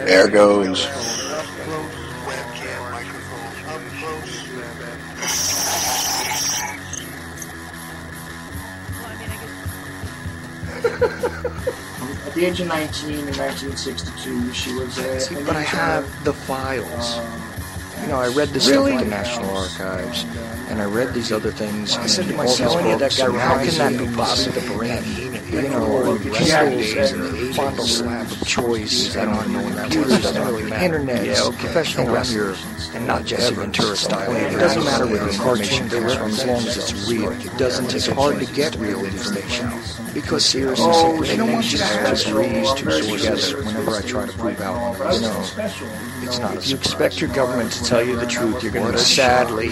There goes. At the age of 19 in 1962, she was a... See, but I have the files. You know, I read this stuff at the National Archives, and I read these other things. I said to myself, how can that be possible? The brain, you know, the fondle slab of choice, I don't know what computers, internet, professional wrestler, and not just Ventura style. It doesn't matter where the information comes from as long as it's real. It's hard to get real information. Because seriously, they don't want you to just read these two sources whenever I try to prove out. No, it's not. If you expect your government to tell you the truth, you're going to be sadly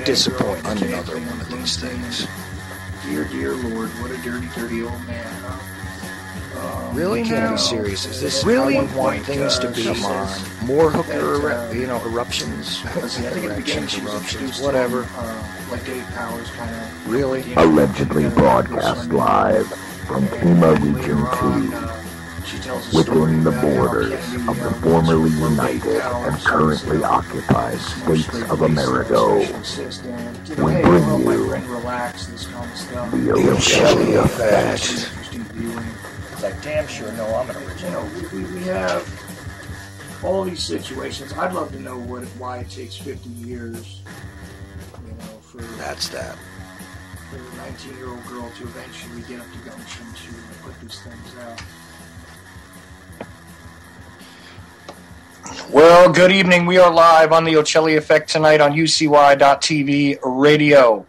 disappointed on another one of these things. Dear Lord, what a dirty, dirty old man, huh? Really? You can't be serious. Is this really how you want things to be? Come on. More hooker, eruptions? Eruptions, whatever. Like Dave Powers kind of... Really? Allegedly broadcast live from Pima Region 2, within the borders of the formerly united and currently occupied states of America. We bring you the Ochelli Effect. Like, damn sure, no, I'm an original. We have all these situations. I'd love to know why it takes 50 years, for a 19-year-old girl to eventually get up to gumption to put these things out. Well, good evening. We are live on the Ochelli Effect tonight on UCY.TV radio.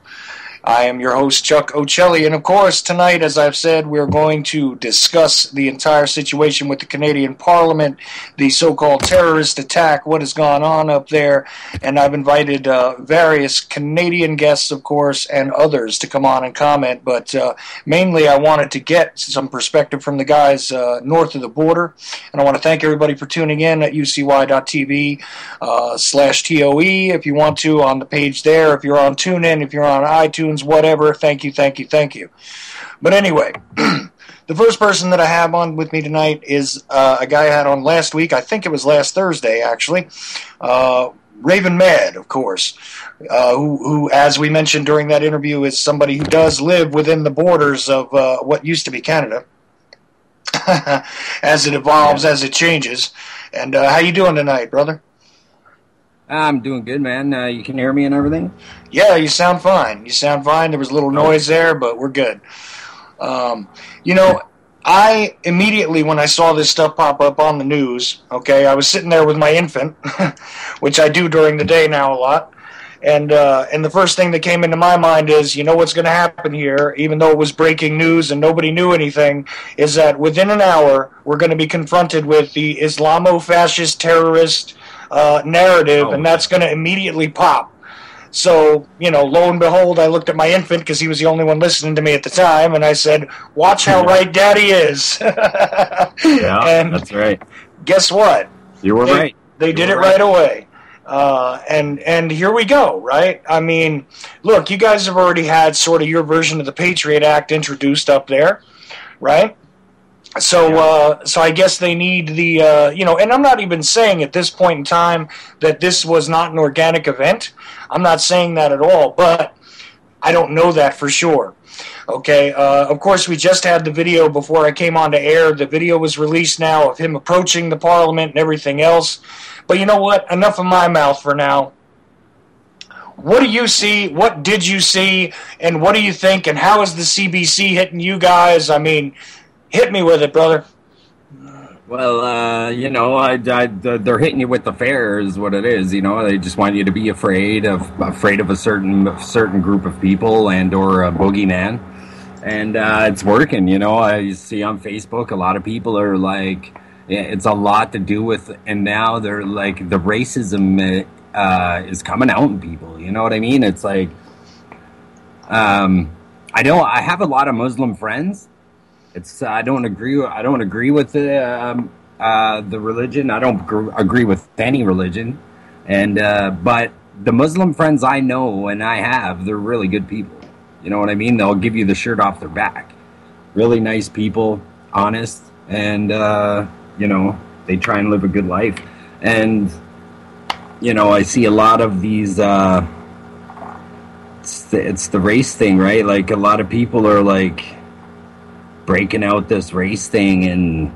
I am your host, Chuck Ochelli, and of course, tonight, as I've said, we're going to discuss the entire situation with the Canadian Parliament, the so-called terrorist attack, what has gone on up there, and I've invited various Canadian guests, of course, and others to come on and comment, but mainly I wanted to get some perspective from the guys north of the border, and I want to thank everybody for tuning in at UCY.TV /TOE, if you want to, on the page there, if you're on TuneIn, if you're on iTunes, whatever, thank you. But anyway, the first person that I have on with me tonight is a guy I had on last week. I think it was last Thursday, actually. Raven Mad, of course, who, as we mentioned during that interview, is somebody who does live within the borders of what used to be Canada, as it evolves, as it changes. And how you doing tonight, brother? I'm doing good, man. You can hear me and everything? Yeah, you sound fine. There was a little noise there, but we're good. I immediately, when I saw this stuff pop up on the news, okay, I was sitting there with my infant, which I do during the day now a lot, and the first thing that came into my mind is, what's going to happen here, even though it was breaking news and nobody knew anything, is that within an hour, we're going to be confronted with the Islamo-fascist terrorist narrative, and that's going to immediately pop. So, lo and behold, I looked at my infant because he was the only one listening to me at the time, and I said, watch how right Daddy is. Yeah, that's right. Guess what? You were right. They did it right away. And here we go, right? I mean, look, you guys have already had sort of your version of the Patriot Act introduced up there, right? So, so I guess they need the, and I'm not even saying at this point in time that this was not an organic event. I'm not saying that at all, but I don't know that for sure. Okay, of course, we just had the video before I came on to air. The video was released now of him approaching the Parliament and everything else. But you know what? Enough of my mouth for now. What do you see? What did you see? And what do you think? And how is the CBC hitting you guys? I mean, hit me with it, brother. Well, they're hitting you with the fair is what it is. They just want you to be afraid of a certain group of people and or a boogeyman, and it's working. I see on Facebook a lot of people are like, it's a lot to do with, and now they're like the racism is coming out in people. You know what I mean? It's like, I have a lot of Muslim friends. I don't agree with the religion. I don't agree with any religion, and but the Muslim friends I know and I have, they're really good people. You know what I mean? They'll give you the shirt off their back. Really nice people, honest, and they try and live a good life. And I see a lot of these. It's the race thing, right? Like a lot of people are like breaking out this race thing, and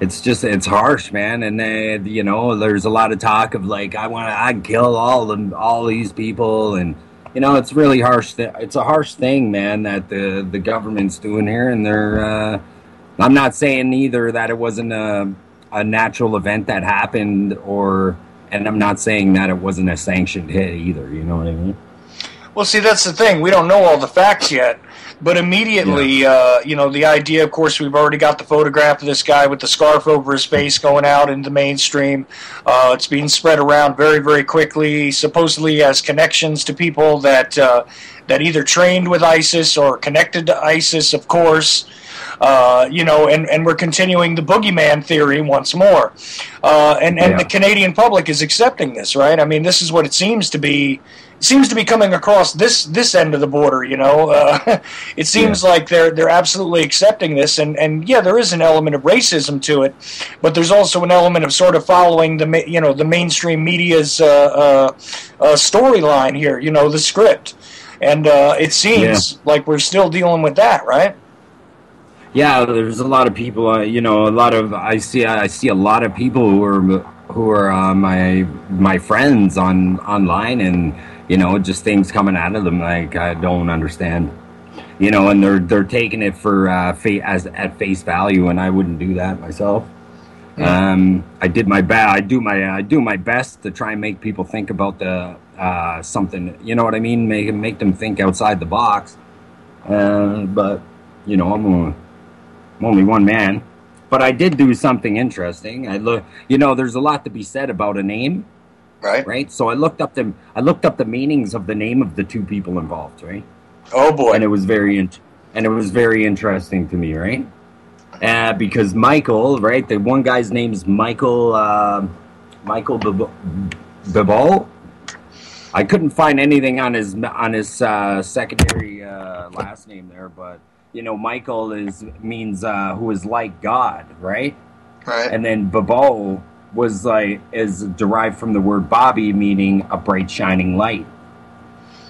it's harsh, man. And there's a lot of talk of like I'd kill all these people, and it's really harsh. It's a harsh thing, man, that the government's doing here, and they're. I'm not saying either that it wasn't a natural event that happened, and I'm not saying that it wasn't a sanctioned hit either. You know what I mean? Well, see, that's the thing. We don't know all the facts yet. But immediately, the idea, of course, we've already got the photograph of this guy with the scarf over his face going out into the mainstream. It's being spread around very, very quickly. Supposedly has connections to people that either trained with ISIS or connected to ISIS, of course. And we're continuing the boogeyman theory once more. The Canadian public is accepting this, right? I mean, this is what it seems to be. It seems to be coming across this end of the border, It seems like they're absolutely accepting this, and there is an element of racism to it, but there's also an element of sort of following the mainstream media's storyline here, the script, and it seems like we're still dealing with that, right? Yeah, there's a lot of people. I see a lot of people who are my friends online, and just things coming out of them like I don't understand. And they're taking it for at face value, and I wouldn't do that myself. I do my best to try and make people think about the something. You know what I mean? Make them think outside the box. But I'm only one man. But I did do something interesting. There's a lot to be said about a name. Right. So I looked up the meanings of the name of the two people involved, right? Oh boy. And it was very interesting to me, right? Because Michael, right? The one guy's name is Michael Bibol. I couldn't find anything on his secondary last name there, but Michael means who is like God, right? Right. And then Bibol is derived from the word Bobby, meaning a bright shining light,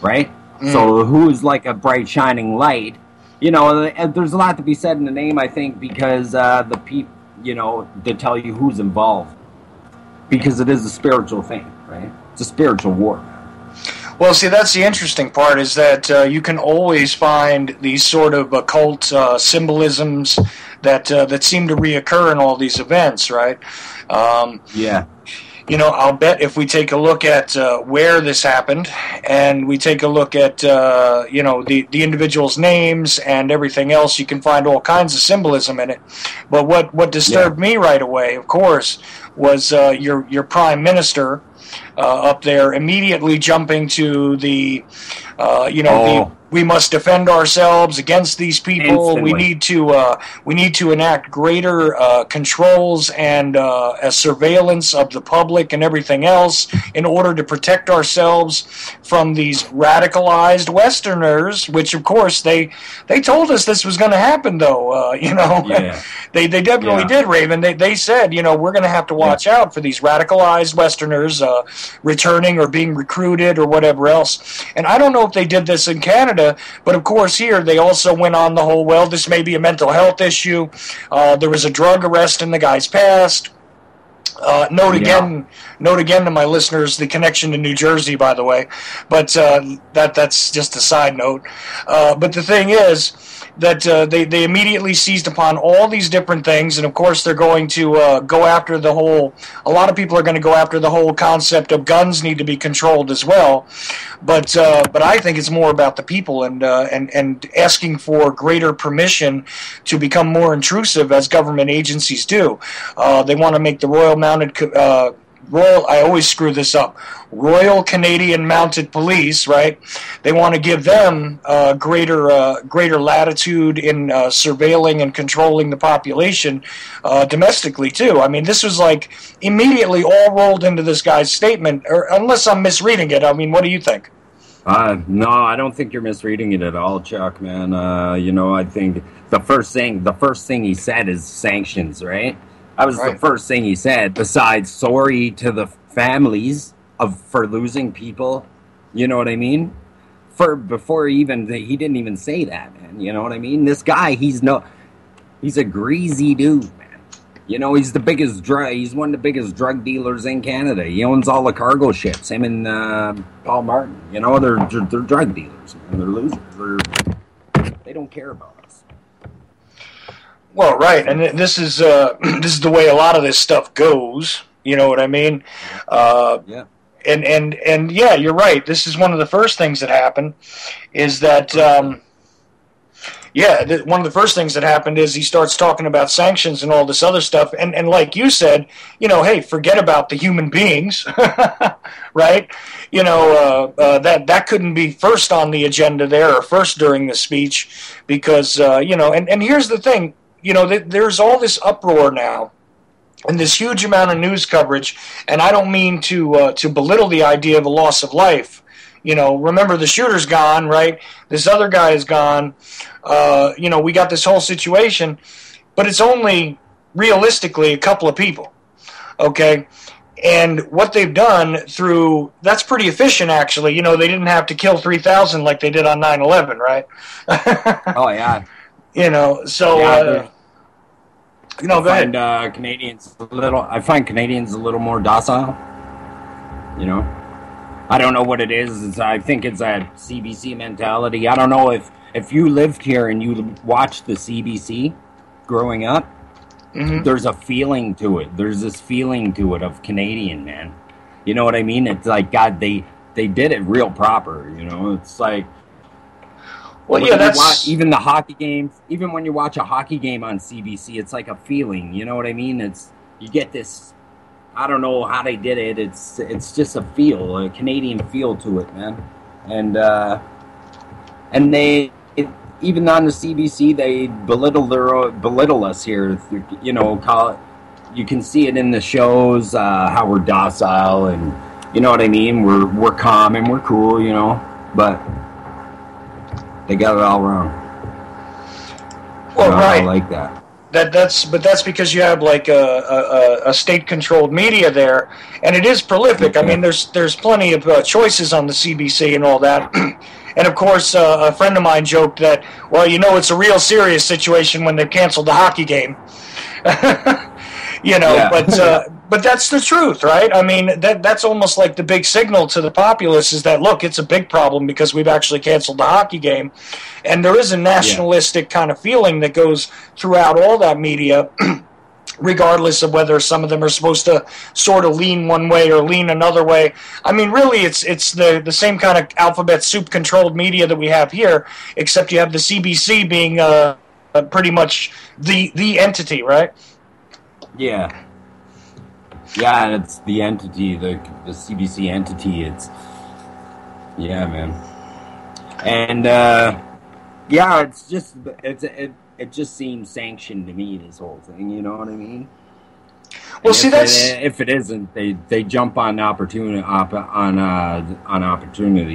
right? So who's like a bright shining light? There's a lot to be said in the name, I think, because the people, to tell you who's involved, because it is a spiritual thing, right? It's a spiritual war. Well, see, that's the interesting part, is that you can always find these sort of occult symbolisms that seem to reoccur in all these events, right? I'll bet if we take a look at where this happened, and we take a look at the individuals' names and everything else, you can find all kinds of symbolism in it. But what disturbed me right away, of course, was your prime minister up there immediately jumping to the we must defend ourselves against these people. Instantly. We need to enact greater controls and a surveillance of the public and everything else in order to protect ourselves from these radicalized Westerners. Which, of course, they told us this was going to happen, though. They definitely did, Raven. They said, we're going to have to watch out for these radicalized Westerners returning or being recruited or whatever else. And I don't know if they did this in Canada. But of course here they also went on the whole, well, this may be a mental health issue. There was a drug arrest in the guy's past. Note again to my listeners the connection to New Jersey, by the way. But that's just a side note. But the thing is that they immediately seized upon all these different things, and of course they're going to go after the whole. A lot of people are going to go after the whole concept of guns need to be controlled as well. But I think it's more about the people and asking for greater permission to become more intrusive as government agencies do. They want to make the Royal Mounted I always screw this up. Royal Canadian Mounted Police, right? They want to give them greater latitude in surveilling and controlling the population domestically too. I mean, this was like immediately all rolled into this guy's statement, or unless I'm misreading it. I mean, what do you think? No, I don't think you're misreading it at all, Chuck, man. I think the first thing he said is sanctions, right? That was the first thing he said, besides sorry to the families for losing people. You know what I mean? Before he didn't even say that, man. You know what I mean? This guy, he's a greasy dude, man. He's he's one of the biggest drug dealers in Canada. He owns all the cargo ships. Him and Paul Martin. They're drug dealers, man. They're losers. They don't care about us. Well, right, and this is the way a lot of this stuff goes. You know what I mean? Yeah. And yeah, you're right. This is one of the first things that happened. Is that one of the first things that happened is he starts talking about sanctions and all this other stuff. And like you said, hey, forget about the human beings, right? That couldn't be first on the agenda there or first during the speech because, and here's the thing, there's all this uproar now and this huge amount of news coverage. And I don't mean to belittle the idea of a loss of life. Remember the shooter's gone, right? This other guy is gone. We got this whole situation, but it's only realistically a couple of people, okay? And what they've done that's pretty efficient, actually. They didn't have to kill 3,000 like they did on 9/11, right? Oh, yeah. So, yeah, go ahead. I find Canadians a little more docile, I don't know what it is. I think it's that CBC mentality. I don't know if you lived here and you watched the CBC growing up, there's a feeling to it. There's this feeling to it of Canadian, man. You know what I mean? It's like, God, they did it real proper, It's like... Well, yeah, that's... Even the hockey games, even when you watch a hockey game on CBC, it's like a feeling, you know what I mean? You get this... I don't know how they did it. It's just a feel, a Canadian feel to it, man. And even on the CBC, they belittle us here. You can see it in the shows how we're docile and you know what I mean. We're calm and we're cool, but they got it all wrong. Well, right, I like that. That's because you have like a state-controlled media there, and it is prolific. I mean, there's plenty of choices on the CBC and all that. And of course, a friend of mine joked that, well, it's a real serious situation when they've canceled the hockey game. But that's the truth, right? I mean, that's almost like the big signal to the populace is that, look, it's a big problem because we've actually canceled the hockey game. And there is a nationalistic kind of feeling that goes throughout all that media, regardless of whether some of them are supposed to sort of lean one way or lean another way. I mean, really, it's the same kind of alphabet soup-controlled media that we have here, except you have the CBC being pretty much the entity, right? Yeah. Yeah, and it's the entity, the CBC entity. Yeah, man. And it's just it just seems sanctioned to me, this whole thing. You know what I mean? Well, see, if it isn't, they jump on opportunity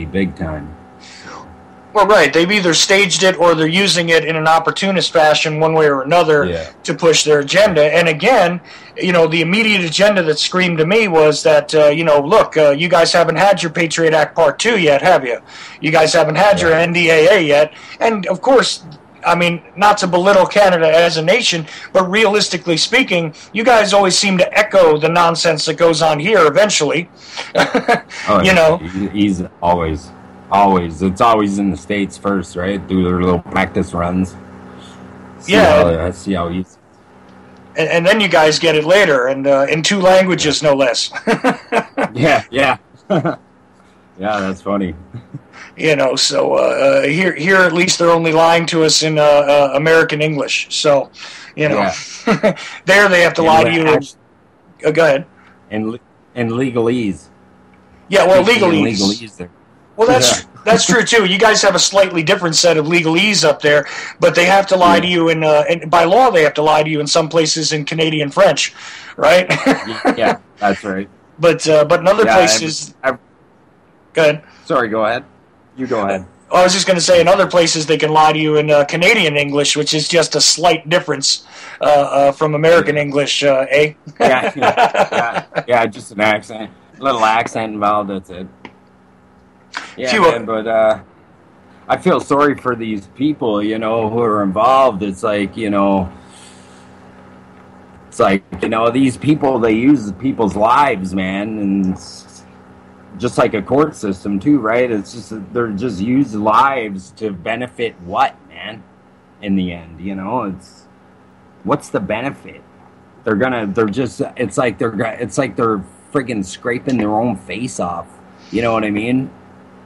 big time. Well, right. They've either staged it or they're using it in an opportunist fashion one way or another to push their agenda. And again, the immediate agenda that screamed to me was that, look, you guys haven't had your Patriot Act Part 2 yet, have you? You guys haven't had your NDAA yet. And, of course, I mean, not to belittle Canada as a nation, but realistically speaking, you guys always seem to echo the nonsense that goes on here eventually. He's always... It's always in the States first, right? Do their little practice runs. See how he's... And then you guys get it later, and in 2 languages, no less. Yeah. Yeah, that's funny. So here at least they're only lying to us in American English. So, there they have to lie to you. Go ahead. And legalese. Yeah, well, legalese there. Well, that's true too. You guys have a slightly different set of legalese up there, but they have to lie to you and by law they have to lie to you in some places in Canadian French, right? Yeah, that's right. But in other places, go ahead. Sorry, go ahead. You go ahead. I was just going to say, in other places they can lie to you in Canadian English, which is just a slight difference from American English, eh? Yeah, just an accent, a little accent involved. That's it. Yeah, man, but I feel sorry for these people, who are involved. It's like, these people, they use people's lives, man, and it's just like a court system too, right? It's just they're just used lives to benefit what, man? In the end, it's what's the benefit? It's like they're friggin' scraping their own face off. You know what I mean?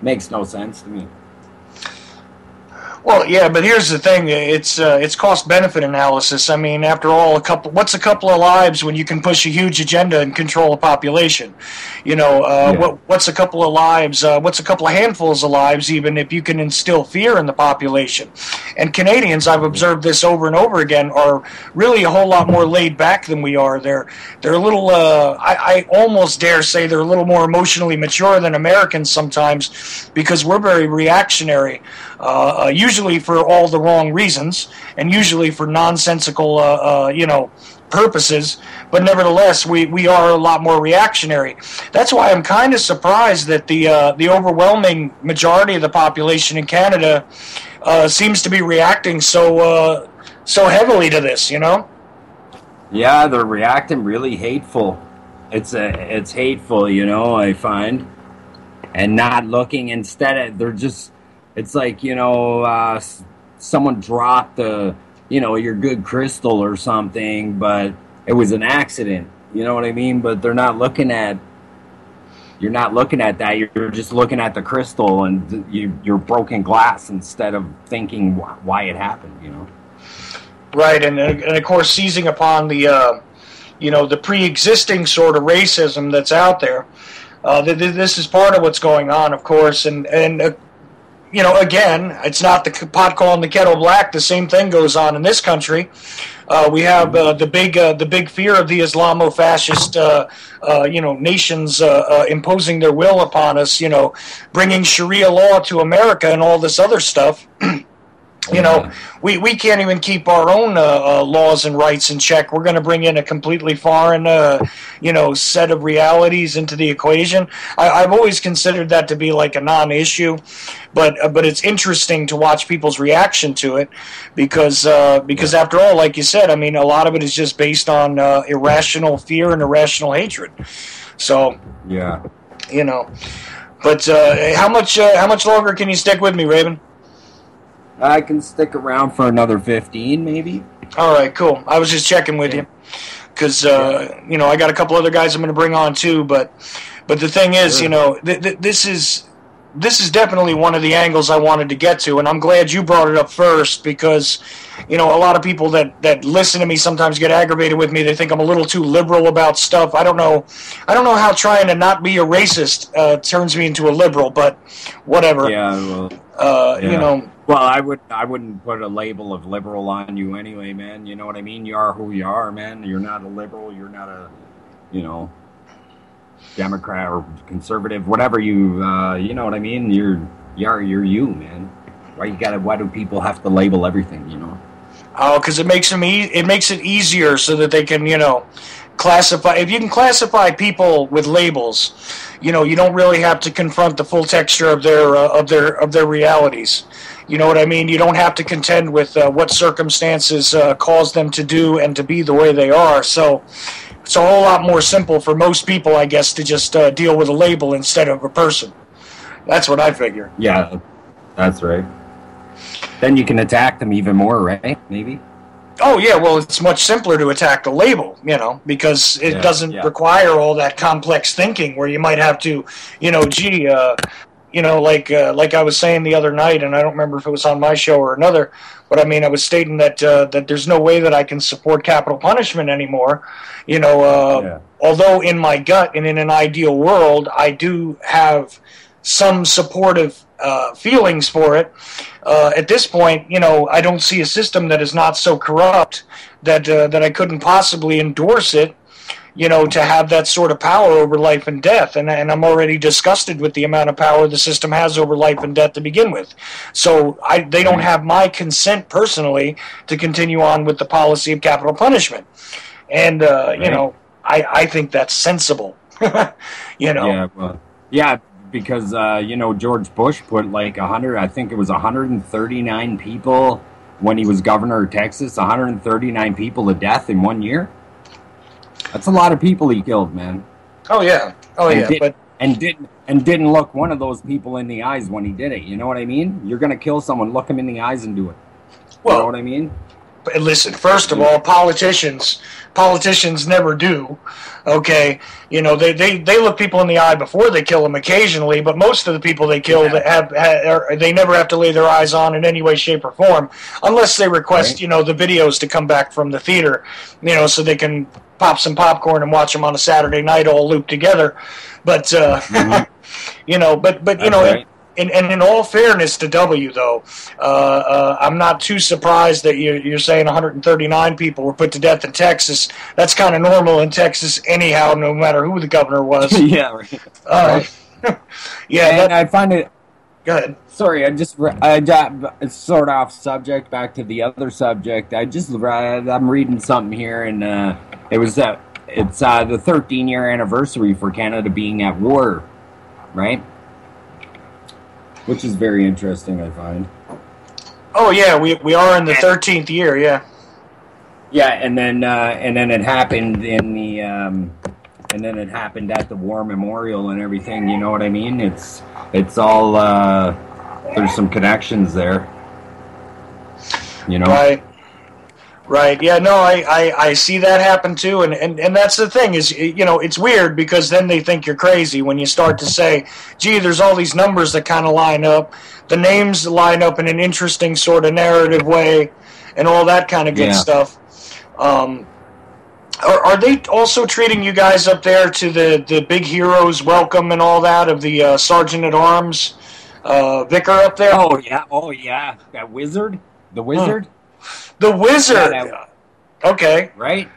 Makes no sense to me. Well, yeah, but here's the thing: it's cost-benefit analysis. I mean, after all, what's a couple of lives when you can push a huge agenda and control a population? What's a couple of lives? What's a couple of handfuls of lives, even if you can instill fear in the population? And Canadians, I've observed this over and over again, are really a whole lot more laid back than we are. They're a little. I almost dare say they're a little more emotionally mature than Americans sometimes, because we're very reactionary. Usually for all the wrong reasons, and usually for nonsensical, purposes. But nevertheless, we are a lot more reactionary. That's why I'm kind of surprised that the overwhelming majority of the population in Canada seems to be reacting so heavily to this. Yeah, they're reacting really hateful. It's hateful, I find, and not looking. Instead, they're just. It's like, someone dropped your good crystal or something, but it was an accident. You know what I mean? But you're not looking at that. You're just looking at the crystal and your broken glass instead of thinking why it happened, Right, and of course seizing upon the pre-existing sort of racism that's out there. This is part of what's going on, of course, and again, it's not the pot calling the kettle black. The same thing goes on in this country. We have the big fear of the Islamo-fascist, nations imposing their will upon us. Bringing Sharia law to America and all this other stuff. We can't even keep our own laws and rights in check. We're going to bring in a completely foreign, set of realities into the equation. I've always considered that to be like a non-issue, but it's interesting to watch people's reaction to it because after all, like you said, I mean, a lot of it is just based on irrational fear and irrational hatred. So yeah, But how much longer can you stick with me, Raven? I can stick around for another 15, maybe. All right, cool. I was just checking with you because I got a couple other guys I'm going to bring on too. But the thing is, this is definitely one of the angles I wanted to get to, and I'm glad you brought it up first because a lot of people that listen to me sometimes get aggravated with me. They think I'm a little too liberal about stuff. I don't know how trying to not be a racist turns me into a liberal, but whatever. Yeah, well, Well, I wouldn't put a label of liberal on you anyway, man. You know what I mean? You are who you are, man. You're not a liberal. You're not a, Democrat or conservative, whatever you know what I mean? You're you, man. Why do people have to label everything, Oh, because it makes it easier so that they can, classify. If you can classify people with labels, you don't really have to confront the full texture of their realities. You know what I mean? You don't have to contend with what circumstances cause them to do and to be the way they are. So it's a whole lot more simple for most people, I guess, to just deal with a label instead of a person. That's what I figure. Yeah, that's right. Then you can attack them even more, right? Maybe. Oh, yeah, well, it's much simpler to attack the label, because it doesn't require all that complex thinking where you might have to, like I was saying the other night, and I don't remember if it was on my show or another, but I mean, I was stating that there's no way that I can support capital punishment anymore. Although in my gut and in an ideal world, I do have some supportive feelings for it. At this point, I don't see a system that is not so corrupt that I couldn't possibly endorse it. to have that sort of power over life and death. And I'm already disgusted with the amount of power the system has over life and death to begin with. So they don't have my consent personally to continue on with the policy of capital punishment. And, I think that's sensible. Yeah, well, yeah, because, George Bush put like 139 people when he was governor of Texas, 139 people to death in 1 year. That's a lot of people he killed, man. Oh yeah, and didn't look one of those people in the eyes when he did it. You know what I mean? You're gonna kill someone, look him in the eyes and do it. You know what I mean? But listen, first of all, politicians never do. Okay, they look people in the eye before they kill them occasionally, but most of the people they kill they never have to lay their eyes on in any way, shape, or form, unless they request the videos to come back from the theater, so they can pop some popcorn and watch them on a Saturday night all looped together. But right. And in all fairness to W, though, I'm not too surprised that you're saying 139 people were put to death in Texas. That's kind of normal in Texas anyhow, no matter who the governor was. Yeah, right. Yeah, and I find it... Go ahead. Sorry, it's sort of off subject, back to the other subject. I'm reading something here, and it's the 13-year anniversary for Canada being at war, right? Which is very interesting, I find. Oh yeah, we are in the 13th year, yeah. Yeah, and then it happened it happened at the War Memorial and everything. You know what I mean? It's all there's some connections there. Right. Yeah, no, I see that happen too, and that's the thing is, it's weird because then they think you're crazy when you start to say, gee, there's all these numbers that kind of line up, the names line up in an interesting sort of narrative way, and all that kind of good stuff. Are they also treating you guys up there to the big heroes welcome and all that of the Sergeant at Arms vicar up there? Oh yeah, that wizard, the wizard. The wizard. Okay. Right.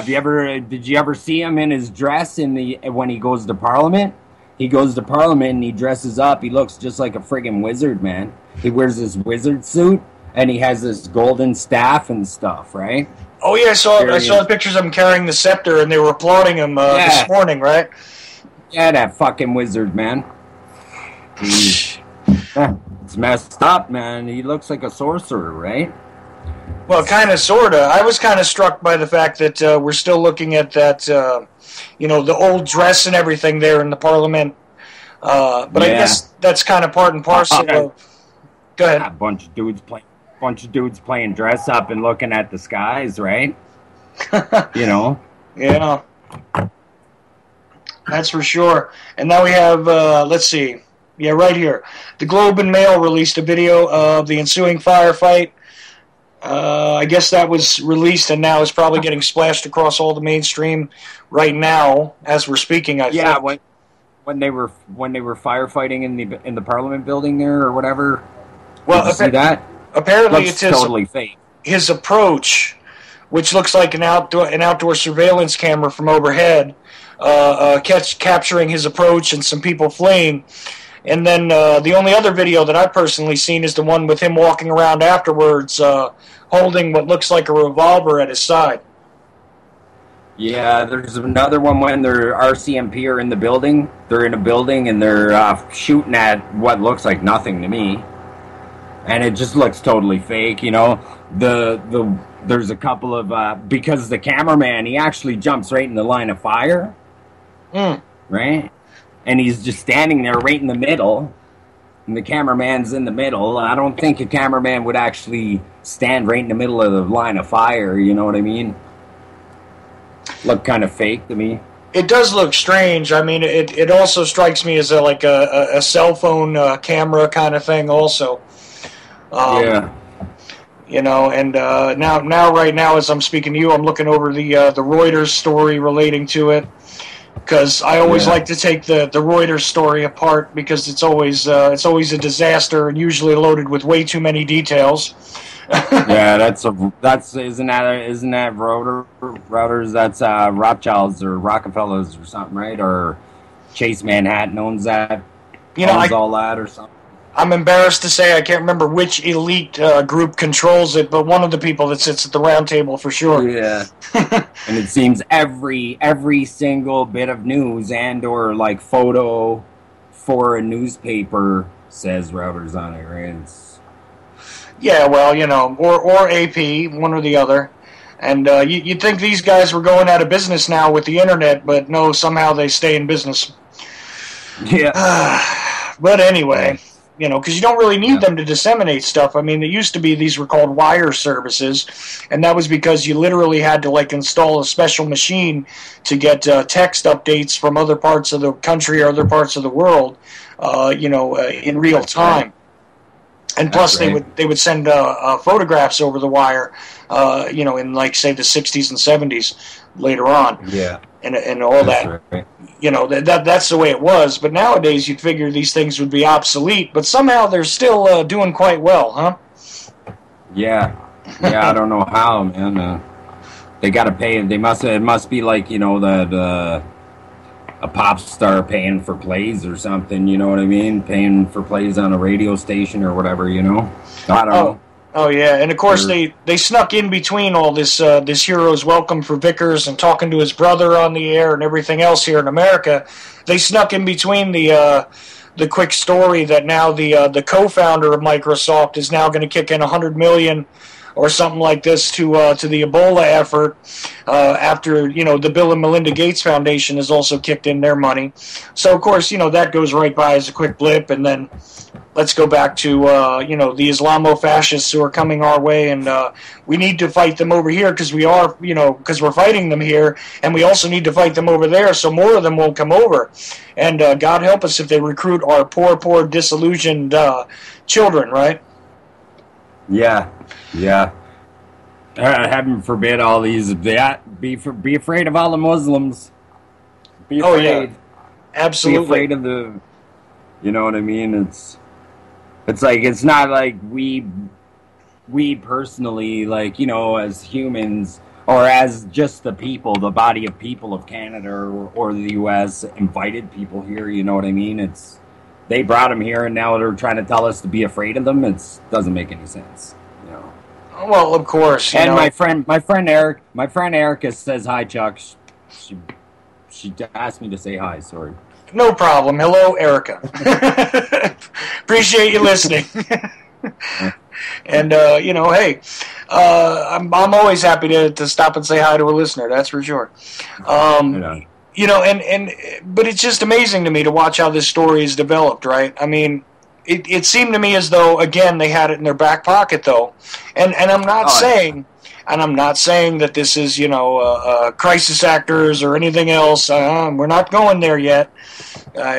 Did you ever see him in his dress when he goes to Parliament? He goes to Parliament and he dresses up. He looks just like a friggin' wizard, man. He wears this wizard suit and he has this golden staff and stuff, right? Oh yeah, I saw the pictures of him carrying the scepter and they were applauding him this morning, right? Yeah, that fucking wizard, man. It's messed up, man. He looks like a sorcerer, right? Well, kind of, sort of. I was kind of struck by the fact that we're still looking at that, the old dress and everything there in the Parliament. But I guess that's kind of part and parcel of... Go ahead. A bunch of dudes playing dress up and looking at the skies, right? Yeah. That's for sure. And now we have, let's see. Yeah, right here. The Globe and Mail released a video of the ensuing firefight. I guess that was released and now is probably getting splashed across all the mainstream right now as we're speaking. I think. when they were firefighting in the Parliament building there or whatever. Well, did you see that? Apparently, it's totally fake. His approach, which looks like an outdoor surveillance camera from overhead, capturing his approach and some people fleeing. And then the only other video that I've personally seen is the one with him walking around afterwards, holding what looks like a revolver at his side. Yeah, there's another one when their RCMP are in the building. They're in a building and they're shooting at what looks like nothing to me. And it just looks totally fake, There's a couple of... because the cameraman, he actually jumps right in the line of fire. Right? And he's just standing there right in the middle. And the cameraman's in the middle. I don't think a cameraman would actually stand right in the middle of the line of fire, you know what I mean? Look kind of fake to me. It does look strange. I mean, it also strikes me as a cell phone camera kind of thing also. Yeah. And now right now as I'm speaking to you, I'm looking over the Reuters story relating to it. Because I always like to take the Reuters story apart because it's always a disaster and usually loaded with way too many details. Yeah, that's isn't that Reuters? That's Rothschilds or Rockefellers or something, right? Or Chase Manhattan owns that. Owns all that or something. I'm embarrassed to say I can't remember which elite group controls it, but one of the people that sits at the round table for sure. Yeah. And it seems every single bit of news and or like photo for a newspaper says Reuters on it, right? Yeah, well, or AP, one or the other. And you'd think these guys were going out of business now with the internet, but no, somehow they stay in business. Yeah. But anyway, because you don't really need them to disseminate stuff. I mean, it used to be these were called wire services, and that was because you literally had to install a special machine to get text updates from other parts of the country or other parts of the world, in real time. And plus, they would send photographs over the wire, in say the 60s and 70s later on. Yeah, and all that. Right. That's the way it was. But nowadays, you'd figure these things would be obsolete. But somehow they're still doing quite well, huh? Yeah, I don't know how, man. They got to pay. It must be like a pop star paying for plays or something, you know what I mean? Paying for plays on a radio station or whatever, I don't know. Oh yeah, and of course they snuck in between all this hero's welcome for Vickers and talking to his brother on the air and everything else here in America. They snuck in between the quick story that now the co-founder of Microsoft is now going to kick in $100 million or something like this to the Ebola effort after the Bill and Melinda Gates Foundation has also kicked in their money. So of course that goes right by as a quick blip, and then let's go back to the Islamo-fascists who are coming our way, and we need to fight them over here because we're fighting them here, and we also need to fight them over there so more of them won't come over. And God help us if they recruit our poor, disillusioned children, right? Yeah. Heaven forbid all these. Be afraid of all the Muslims. Be afraid. Oh yeah, absolutely. Be afraid of the. You know what I mean? It's like it's not like we personally, as humans or as just the people, the body of people of Canada or the U.S. invited people here. You know what I mean? They brought them here, and now they're trying to tell us to be afraid of them. It doesn't make any sense. Well, of course. And my friend Erica says hi, Chuck. She asked me to say hi. Sorry. No problem. Hello, Erica. Appreciate you listening. And hey, I'm always happy to stop and say hi to a listener. That's for sure. But it's just amazing to me to watch how this story is developed. Right? I mean. It seemed to me as though, again, they had it in their back pocket, though, and I'm not saying that this is crisis actors or anything else. We're not going there yet.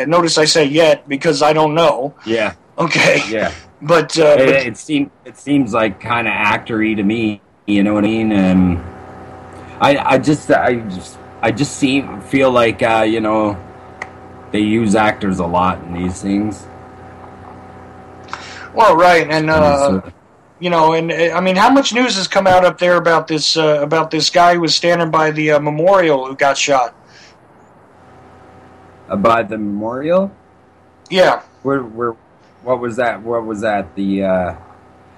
Notice I say yet because I don't know. Yeah. Okay. Yeah. But it seems like kind of actory to me. You know what I mean? And I just feel like they use actors a lot in these things. Well, right, and I mean, how much news has come out up there about this guy who was standing by the memorial who got shot? By the memorial? Yeah. Where? What was that? What was that? The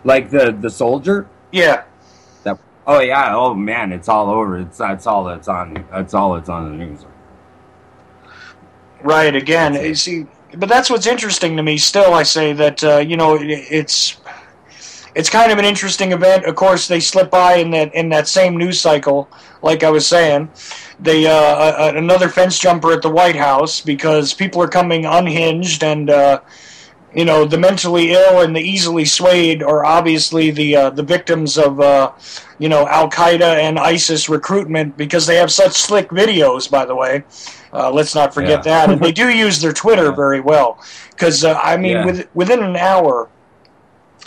the soldier? Yeah. That. Oh yeah. Oh man, it's all over. That's all that's on the news. Right. Again, you see. But that's what's interesting to me. Still, I say that it's kind of an interesting event. Of course, they slip by in that same news cycle, like I was saying. They another fence jumper at the White House because people are coming unhinged, and the mentally ill and the easily swayed are obviously the victims of Al Qaeda and ISIS recruitment because they have such slick videos. By the way. Let's not forget that. And they do use their Twitter very well. Because, within an hour,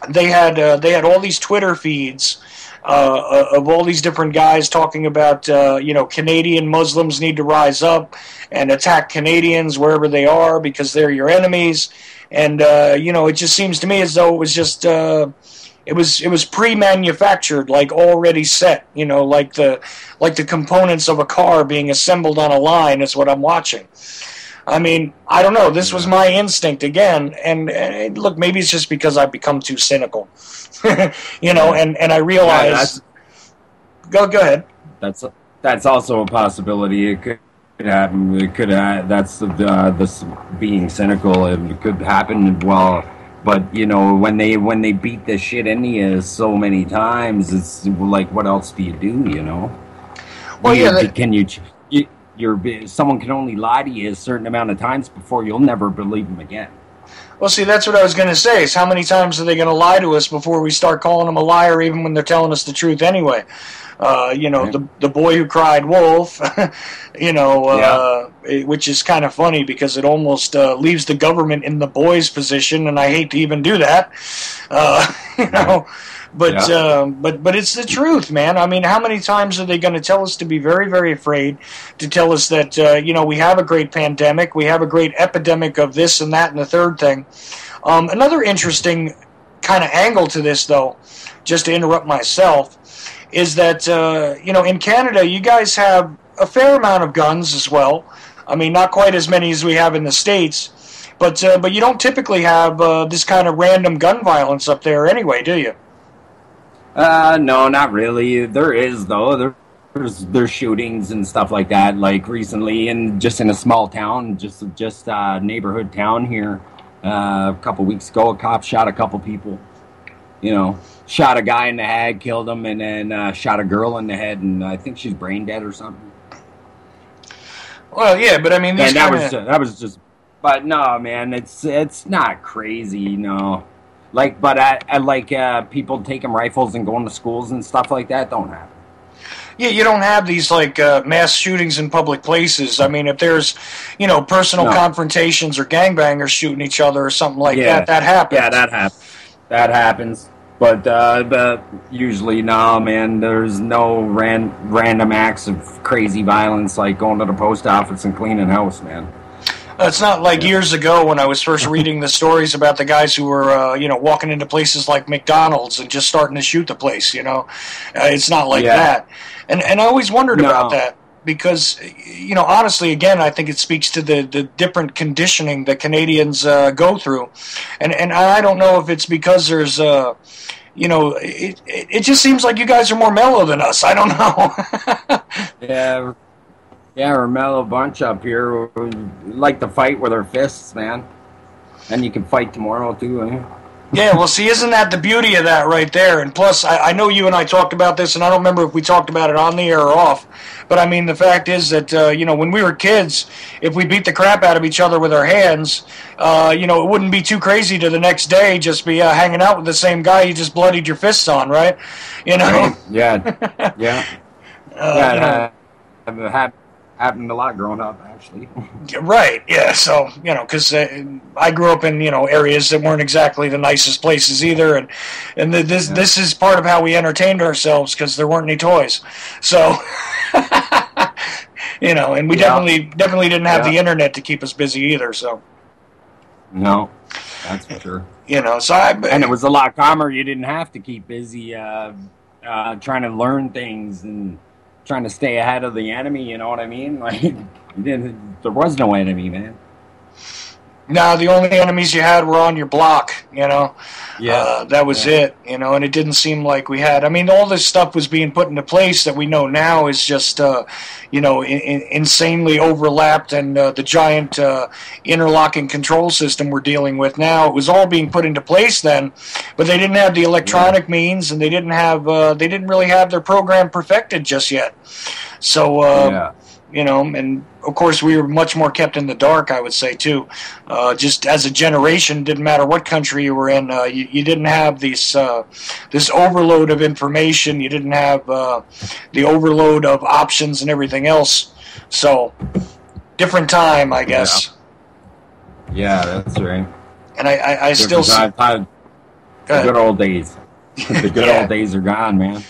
they had all these Twitter feeds of all these different guys talking about, Canadian Muslims need to rise up and attack Canadians wherever they are because they're your enemies. And, it just seems to me as though it It was pre-manufactured, like already set, you know, like the components of a car being assembled on a line is what I'm watching. I mean, I don't know. This was my instinct again, and look, maybe it's just because I've become too cynical, you know, and I realize. Go ahead. That's also a possibility. It could happen. It could. That's this being cynical. It could happen. Well, but you know, when they beat this shit into you so many times, it's like, what else do you do? You know. Well, Someone can only lie to you a certain amount of times before you'll never believe them again. Well, see, that's what I was going to say, is how many times are they going to lie to us before we start calling them a liar, even when they're telling us the truth anyway? You know, the boy who cried wolf, you know, which is kind of funny because it almost leaves the government in the boy's position, and I hate to even do that, you know. But it's the truth, man. I mean, how many times are they going to tell us to be very, very afraid, to tell us that, you know, we have a great pandemic, we have a great epidemic of this and that and the third thing. Another interesting kind of angle to this, though, just to interrupt myself, is that, you know, in Canada, you guys have a fair amount of guns as well. I mean, not quite as many as we have in the States, but you don't typically have this kind of random gun violence up there anyway, do you? No, not really. There is, though. There's shootings and stuff like that. Like recently, in a small town, just a neighborhood town here, a couple weeks ago, a cop shot a couple people. You know, shot a guy in the head, killed him, and then shot a girl in the head, and I think she's brain dead or something. Well, yeah, but I mean, that was just. But no, man, it's not crazy, no. Like, but people taking rifles and going to schools and stuff like that don't happen. Yeah, you don't have these, like, mass shootings in public places. I mean, if there's, you know, personal confrontations or gangbangers shooting each other or something like that happens. Yeah, that happens. But usually, no, man, there's no random acts of crazy violence like going to the post office and cleaning house, man. It's not like years ago when I was first reading the stories about the guys who were, you know, walking into places like McDonald's and just starting to shoot the place, you know. It's not like that. And I always wondered about that because, you know, honestly, again, I think it speaks to the different conditioning that Canadians go through. And I don't know if it's because there's, you know, it just seems like you guys are more mellow than us. I don't know. Yeah, we're a mellow bunch up here. We like to fight with our fists, man. And you can fight tomorrow, too, eh? Yeah, well, see, isn't that the beauty of that right there? And plus, I know you and I talked about this, and I don't remember if we talked about it on the air or off. But, I mean, the fact is that, you know, when we were kids, if we beat the crap out of each other with our hands, you know, it wouldn't be too crazy to the next day just be hanging out with the same guy you just bloodied your fists on, right? You know? Yeah. Happened a lot growing up, actually. Right, yeah, so, you know, because I grew up in, you know, areas that weren't exactly the nicest places either, and this is part of how we entertained ourselves, because there weren't any toys, so, you know, and we definitely didn't have the internet to keep us busy either, so. No, that's for sure. You know, so and it was a lot calmer. You didn't have to keep busy trying to learn things and trying to stay ahead of the enemy, you know what I mean? Like, there was no enemy, man. No, the only enemies you had were on your block, you know? Yeah. That was it, you know, and it didn't seem like we had... I mean, all this stuff was being put into place that we know now is just, you know, insanely overlapped, and the giant interlocking control system we're dealing with now, it was all being put into place then, but they didn't have the electronic means, and they didn't really have their program perfected just yet. So, you know, and of course we were much more kept in the dark, I would say, too. Just as a generation, didn't matter what country you were in, you didn't have this overload of information, you didn't have the overload of options and everything else. So, different time, I guess. Yeah, that's right. And I still see... The good old days. The good old days are gone, man.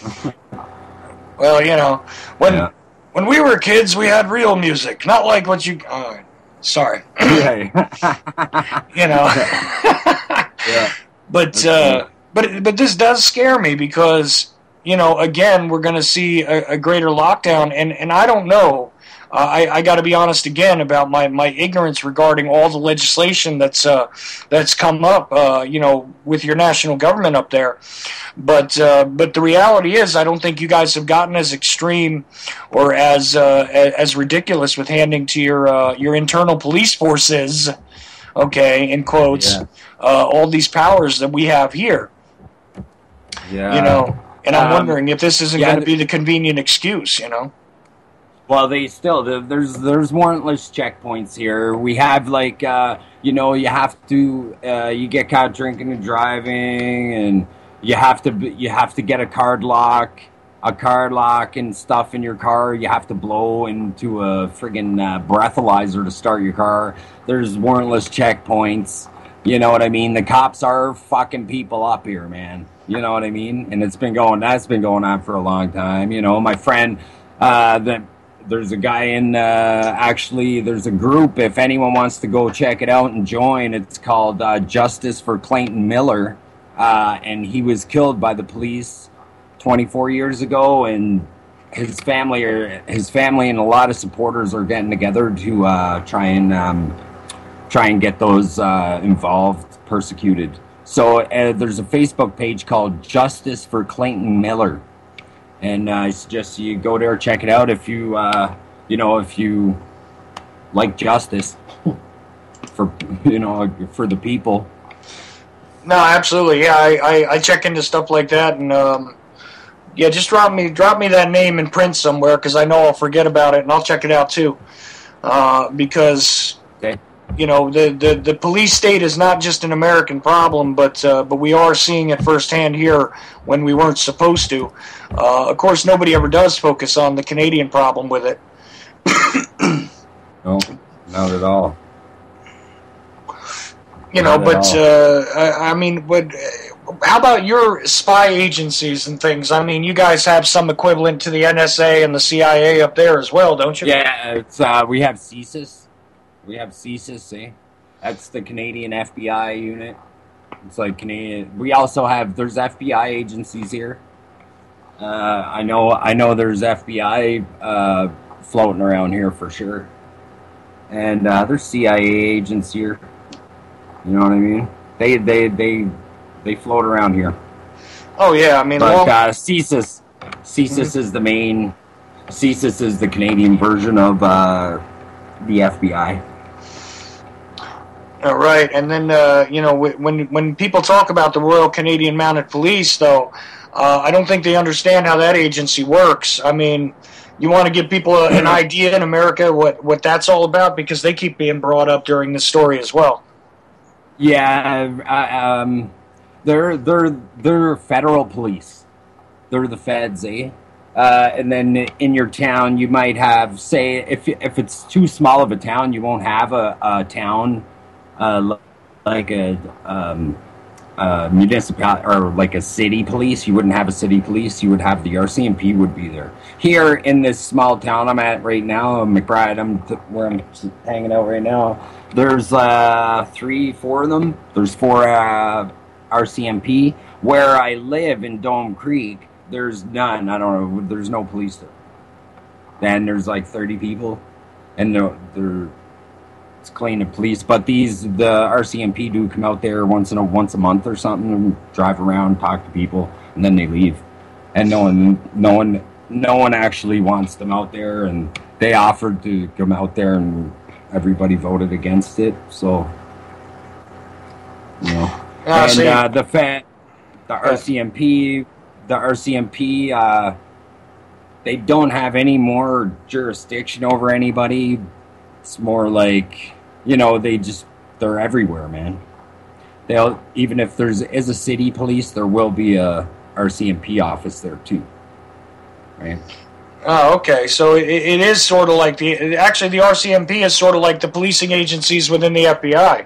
Well, you know, when we were kids, we had real music, not like what you... sorry. You know. Yeah. But, But this does scare me because, again, we're going to see a greater lockdown, and I don't know. I got to be honest again about my ignorance regarding all the legislation that's come up, with your national government up there. But the reality is, I don't think you guys have gotten as extreme or as ridiculous with handing to your internal police forces, okay, in quotes, all these powers that we have here. Yeah. And I'm wondering if this isn't going to be the convenient excuse, Well, there's warrantless checkpoints here. We have you have to you get caught drinking and driving, and you have to get a card lock and stuff in your car. You have to blow into a friggin' breathalyzer to start your car. There's warrantless checkpoints. You know what I mean? The cops are fucking people up here, man. You know what I mean? And that's been going on for a long time. My friend, there's a guy there's a group, if anyone wants to go check it out and join, it's called Justice for Clayton Miller. And he was killed by the police 24 years ago, and his family and a lot of supporters are getting together to try and get those involved persecuted. So there's a Facebook page called Justice for Clayton Miller, and I suggest you go there, check it out if you if you like justice for the people. No, absolutely. Yeah, I check into stuff like that, and just drop me that name in print somewhere, because I know I'll forget about it, and I'll check it out too. Because okay. The police state is not just an American problem, but we are seeing it firsthand here when we weren't supposed to. Of course, nobody ever does focus on the Canadian problem with it. No, not at all. But how about your spy agencies and things? I mean, you guys have some equivalent to the NSA and the CIA up there as well, don't you? Yeah, it's we have CSIS. We have CSIS, eh? That's the Canadian FBI unit. It's like Canadian. We also have, there's FBI agencies here. I know there's FBI floating around here for sure. And there's CIA agents here. You know what I mean? They float around here. Oh yeah, I mean, but CSIS is the main. CSIS is the Canadian version of the FBI. All right, and then when people talk about the Royal Canadian Mounted Police, though, I don't think they understand how that agency works. I mean, you want to give people an idea in America what that's all about, because they keep being brought up during this story as well. Yeah, they're federal police. They're the feds, eh? And then in your town, you might have, say, if it's too small of a town, you won't have a town like a municipality or like a city police. You wouldn't have a city police. You would have the RCMP would be there. Here in this small town I'm at right now, McBride, where I'm hanging out right now, there's 3-4 of them. There's 4 RCMP. Where I live in Dome Creek, there's none. I don't know. There's no police there. Then there's like 30 people, and it's clean of police. But the RCMP do come out there once a month or something, and drive around, talk to people, and then they leave. And no one actually wants them out there. And they offered to come out there, and everybody voted against it. So, you know, and the RCMP, they don't have any more jurisdiction over anybody. It's more like, they're everywhere, man. Even if is a city police, there will be a RCMP office there too, right? Oh, okay. So it is sort of like the RCMP is sort of like the policing agencies within the FBI.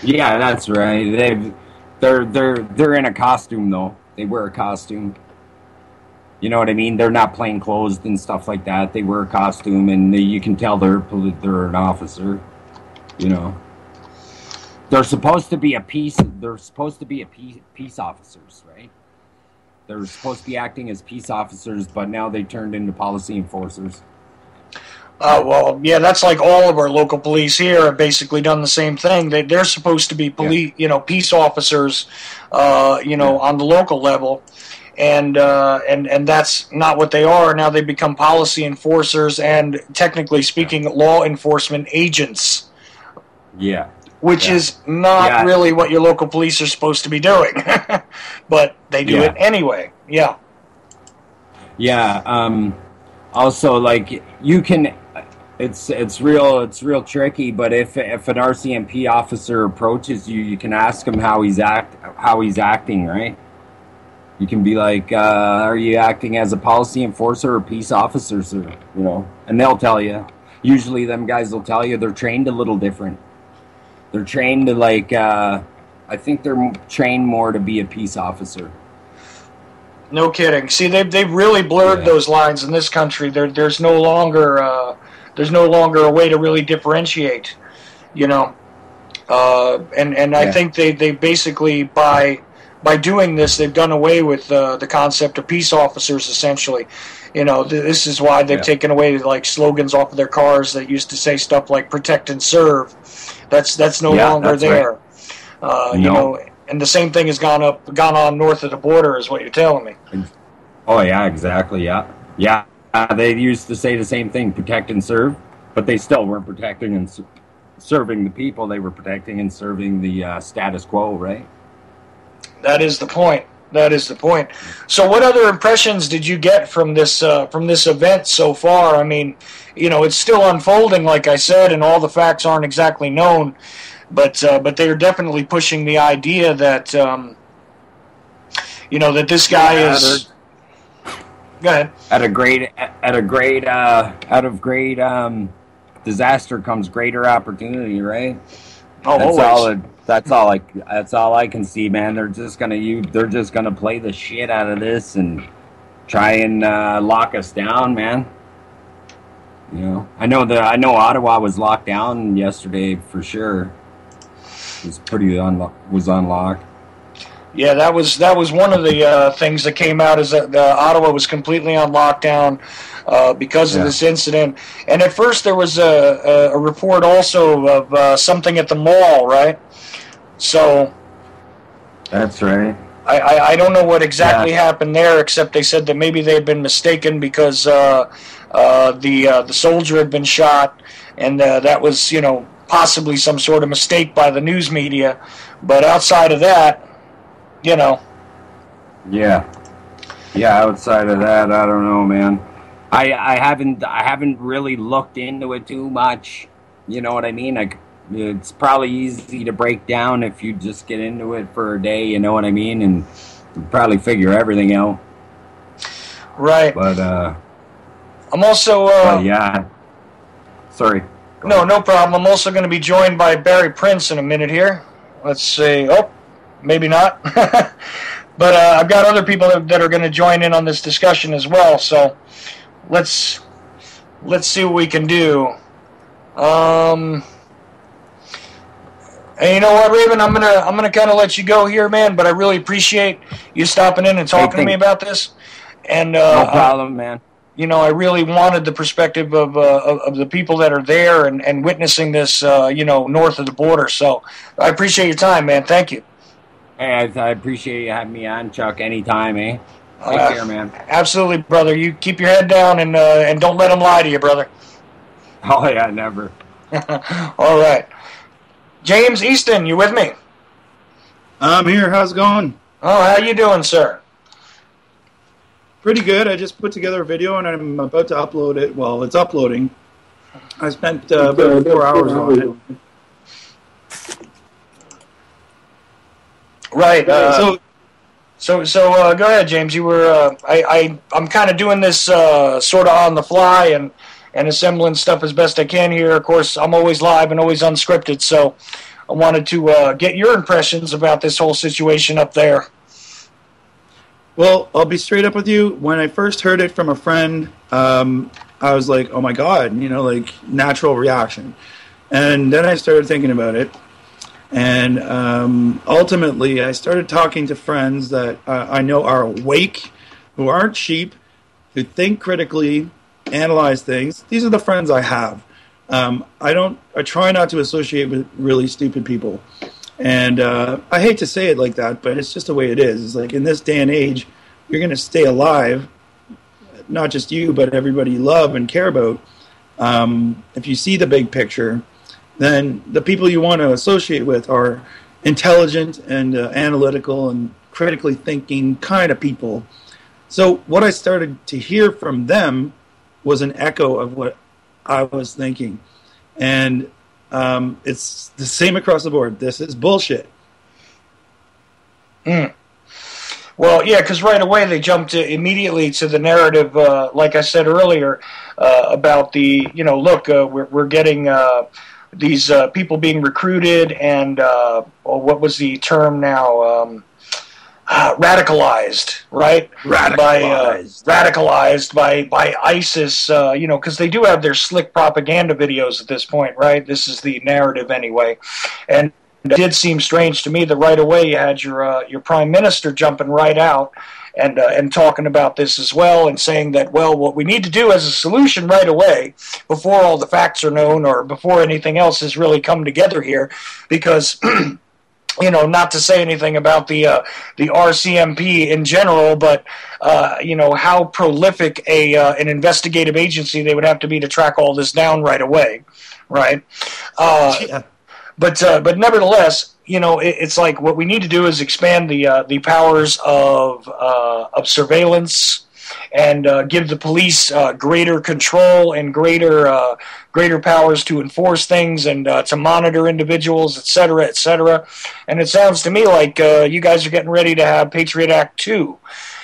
Yeah, that's right. They're in a costume though. They wear a costume. You know what I mean? They're not plain clothes and stuff like that. They wear a costume, and you can tell they're an officer. You know. They're supposed to be peace officers, right? They're supposed to be acting as peace officers, but now they turned into policy enforcers. Well, yeah, that's like all of our local police here have basically done the same thing. They're supposed to be peace officers, on the local level, and that's not what they are. Now they become policy enforcers and, technically speaking, law enforcement agents. Yeah. Which is not really what your local police are supposed to be doing, but they do it anyway. Yeah. Yeah. Also, like, you can. It's real tricky. But if an RCMP officer approaches you, you can ask him how he's acting, right? You can be like, "Are you acting as a policy enforcer or peace officer, sir?" And they'll tell you. Usually, them guys will tell you. They're trained a little different. They're trained to I think they're trained more to be a peace officer. No kidding. See, they've really blurred those lines in this country. There's no longer a way to really differentiate, and I think they basically by doing this, they've done away with the concept of peace officers. Essentially, this is why they've taken away like slogans off of their cars that used to say stuff like "protect and serve." That's no longer there. Right. And the same thing has gone on north of the border, is what you're telling me. Oh yeah, exactly. Yeah. They used to say the same thing, protect and serve, but they still weren't protecting and serving the people. They were protecting and serving the status quo, right? That is the point. So what other impressions did you get from this event so far? I mean, it's still unfolding, like I said, and all the facts aren't exactly known, but they are definitely pushing the idea that that this guy is. Go ahead. Out of great disaster comes greater opportunity, right? Oh, always. That's all I can see, man. They're just gonna play the shit out of this and try and lock us down, man. I know Ottawa was locked down yesterday for sure. It was unlocked. Yeah, that was one of the things that came out, is that Ottawa was completely on lockdown because of this incident. And at first there was a report also of something at the mall, right? So that's right. I don't know what exactly happened there, except they said that maybe they had been mistaken because the soldier had been shot, and that was possibly some sort of mistake by the news media. But outside of that, Yeah, outside of that, I don't know, man. I haven't really looked into it too much. You know what I mean? It's probably easy to break down if you just get into it for a day, you know what I mean? And probably figure everything out. Right. But I'm also sorry. No problem. I'm also going to be joined by Barry Prince in a minute here. Let's see. Oh, maybe not. But I've got other people that are going to join in on this discussion as well. So let's see what we can do. And you know what, Raven? I'm gonna kind of let you go here, man. But I really appreciate you stopping in and talking to me about this. And no problem, man. I really wanted the perspective of the people that are there and witnessing this, north of the border. So I appreciate your time, man. Thank you. Hey, I appreciate you having me on, Chuck. Anytime, eh? Take care, man. Absolutely, brother. You keep your head down and don't let them lie to you, brother. Oh yeah, never. All right. James Easton, you with me? I'm here. How's it going? Oh, how you doing, sir? Pretty good. I just put together a video and I'm about to upload it. Well, it's uploading. I spent about 4 hours on it. Right. So go ahead, James. You were. I'm kind of doing this sort of on the fly and assembling stuff as best I can here. Of course, I'm always live and always unscripted, so I wanted to get your impressions about this whole situation up there. Well, I'll be straight up with you. When I first heard it from a friend, I was like, oh my God, like natural reaction. And then I started thinking about it. And ultimately, I started talking to friends that I know are awake, who aren't sheep, who think critically, analyze things. These are the friends I have. I try not to associate with really stupid people. And I hate to say it like that, but it's just the way it is. It's like in this day and age, you're going to stay alive, not just you, but everybody you love and care about. If you see the big picture, then the people you want to associate with are intelligent and analytical and critically thinking kind of people. So what I started to hear from them was an echo of what I was thinking. And it's the same across the board. This is bullshit. Well, yeah, because right away they jumped immediately to the narrative, like I said earlier, about the, look, we're getting these people being recruited and, what was the term now? Radicalized, right? Radicalized by ISIS, because they do have their slick propaganda videos at this point, right? This is the narrative anyway. And it did seem strange to me that right away you had your prime minister jumping right out and talking about this as well and saying that, well, what we need to do as a solution right away before all the facts are known or before anything else has really come together here, because not to say anything about the RCMP in general, but how prolific an investigative agency they would have to be to track all this down right away, right? Yeah. But nevertheless, it's like what we need to do is expand the powers of surveillance and give the police greater control and greater powers to enforce things and to monitor individuals, et cetera, et cetera. And it sounds to me like you guys are getting ready to have Patriot Act 2,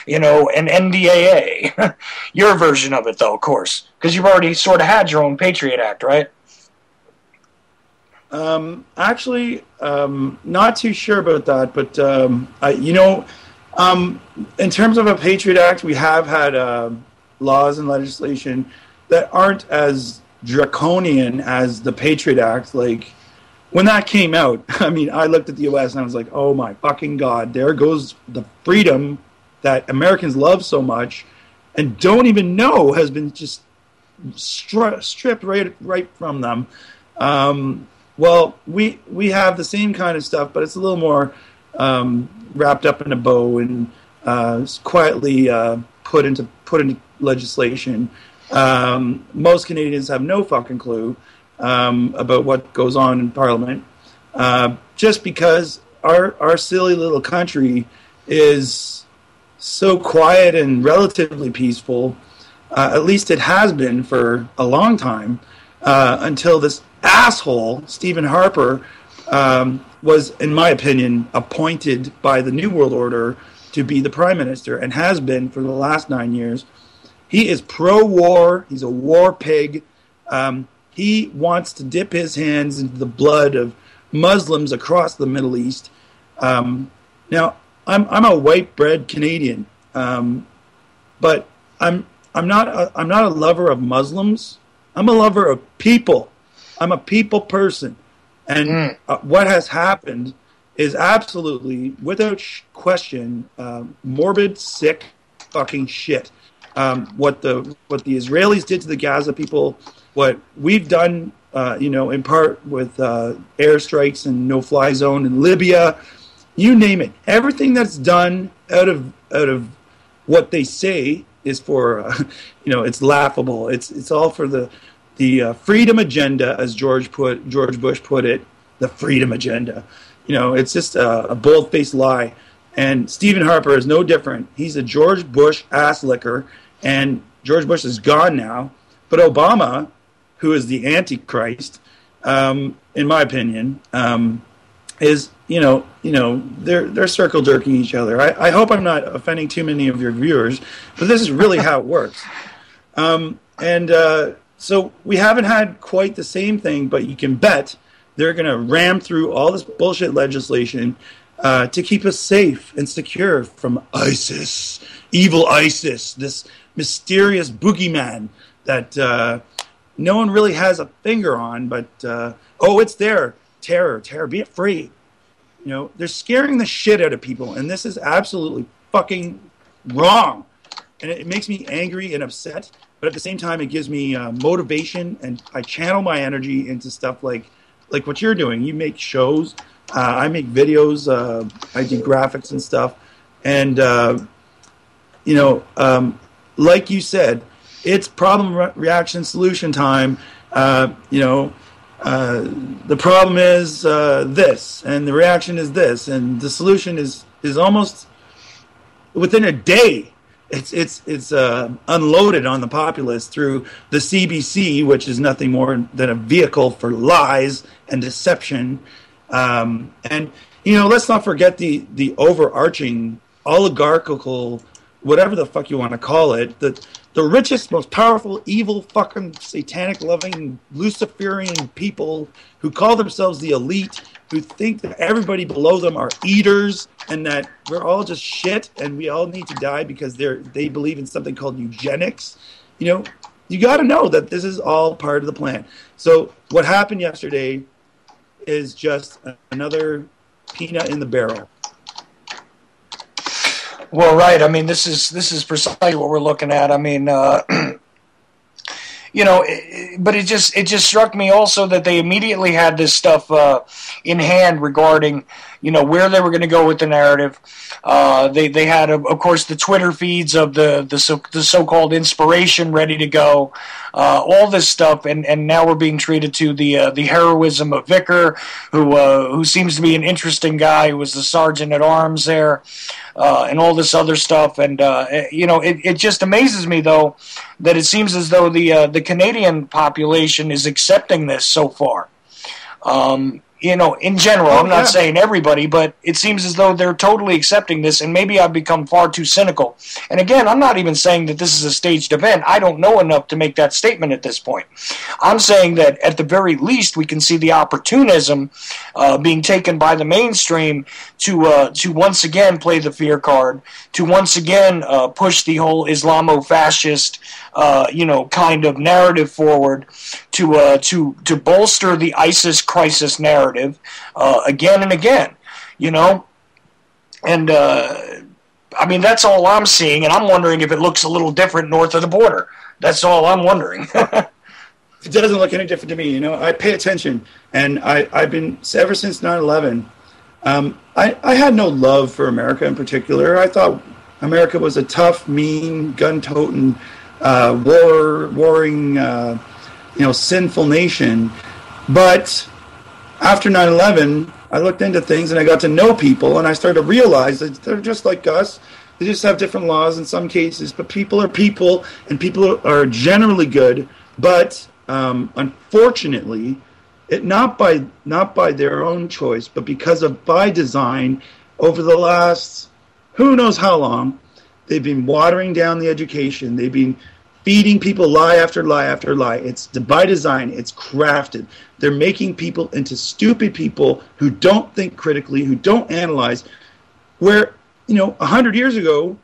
an NDAA. Your version of it, though, of course, because you've already sort of had your own Patriot Act, right? Actually, not too sure about that, but in terms of a Patriot Act, we have had laws and legislation that aren't as draconian as the Patriot Act. Like, when that came out, I mean, I looked at the U.S. and I was like, oh my fucking God, there goes the freedom that Americans love so much and don't even know has been just stripped right from them. Well, we have the same kind of stuff, but it's a little more wrapped up in a bow and quietly put into legislation. Most Canadians have no fucking clue about what goes on in Parliament, just because our silly little country is so quiet and relatively peaceful. At least it has been for a long time, until this asshole, Stephen Harper, was, in my opinion, appointed by the New World Order to be the Prime Minister and has been for the last 9 years. He is pro-war. He's a war pig. He wants to dip his hands into the blood of Muslims across the Middle East. Now, I'm a white-bread Canadian, but I'm not a lover of Muslims. I'm a lover of people. I'm a people person. And what has happened is absolutely, without question, morbid, sick fucking shit. What the Israelis did to the Gaza people, what we've done, in part with airstrikes and no-fly zone in Libya, you name it. Everything that's done out of what they say is for, it's laughable. It's all for the freedom agenda, as George Bush put it, the freedom agenda. It's just a bold-faced lie. And Stephen Harper is no different. He's a George Bush ass licker, and George Bush is gone now. But Obama, who is the Antichrist, in my opinion, is they're circle jerking each other. I hope I'm not offending too many of your viewers, but this is really how it works. So we haven't had quite the same thing, but you can bet they're going to ram through all this bullshit legislation to keep us safe and secure from ISIS, evil ISIS, this mysterious boogeyman that no one really has a finger on, but, it's there. Terror, be afraid. You know, they're scaring the shit out of people, and this is absolutely fucking wrong. And it makes me angry and upset, but at the same time, it gives me motivation, and I channel my energy into stuff like what you're doing. You make shows, I make videos, I do graphics and stuff, and like you said, it's problem reaction solution time. The problem is this, and the reaction is this, and the solution is almost within a day. It's unloaded on the populace through the CBC, which is nothing more than a vehicle for lies and deception. And let's not forget the overarching oligarchical, whatever the fuck you want to call it, the richest, most powerful, evil, fucking satanic-loving, Luciferian people who call themselves the elite, who think that everybody below them are eaters and that we're all just shit and we all need to die because they believe in something called eugenics. You got to know that this is all part of the plan. So what happened yesterday is just another peanut in the barrel. Well, right. I mean, this is precisely what we're looking at. I mean, but it just struck me also that they immediately had this stuff in hand regarding, where they were going to go with the narrative. They had, of course, the Twitter feeds of the so-called inspiration ready to go, all this stuff, and now we're being treated to the heroism of Vicar, who seems to be an interesting guy, who was the sergeant at arms there, and all this other stuff, and it just amazes me though that it seems as though the Canadian population is accepting this so far. In general, I'm not saying everybody, but it seems as though they're totally accepting this, and maybe I've become far too cynical. And again, I'm not even saying that this is a staged event. I don't know enough to make that statement at this point. I'm saying that at the very least, we can see the opportunism being taken by the mainstream to once again play the fear card, to once again push the whole Islamo-fascist kind of narrative forward, to bolster the ISIS crisis narrative again and again, and I mean, that's all I'm seeing, and I'm wondering if it looks a little different north of the border. That's all I'm wondering. It doesn't look any different to me. I pay attention, and I've been, ever since 9/11, I had no love for America in particular. I thought America was a tough, mean, gun-toting, warring, sinful nation. But after 9/11, I looked into things and I got to know people, and I started to realize that they're just like us. They just have different laws in some cases, but people are people, and people are generally good. But unfortunately, not by their own choice, but because of by design, over the last who knows how long, they've been watering down the education. They've been feeding people lie after lie after lie. It's by design. It's crafted. They're making people into stupid people who don't think critically, who don't analyze. Where, 100 years ago,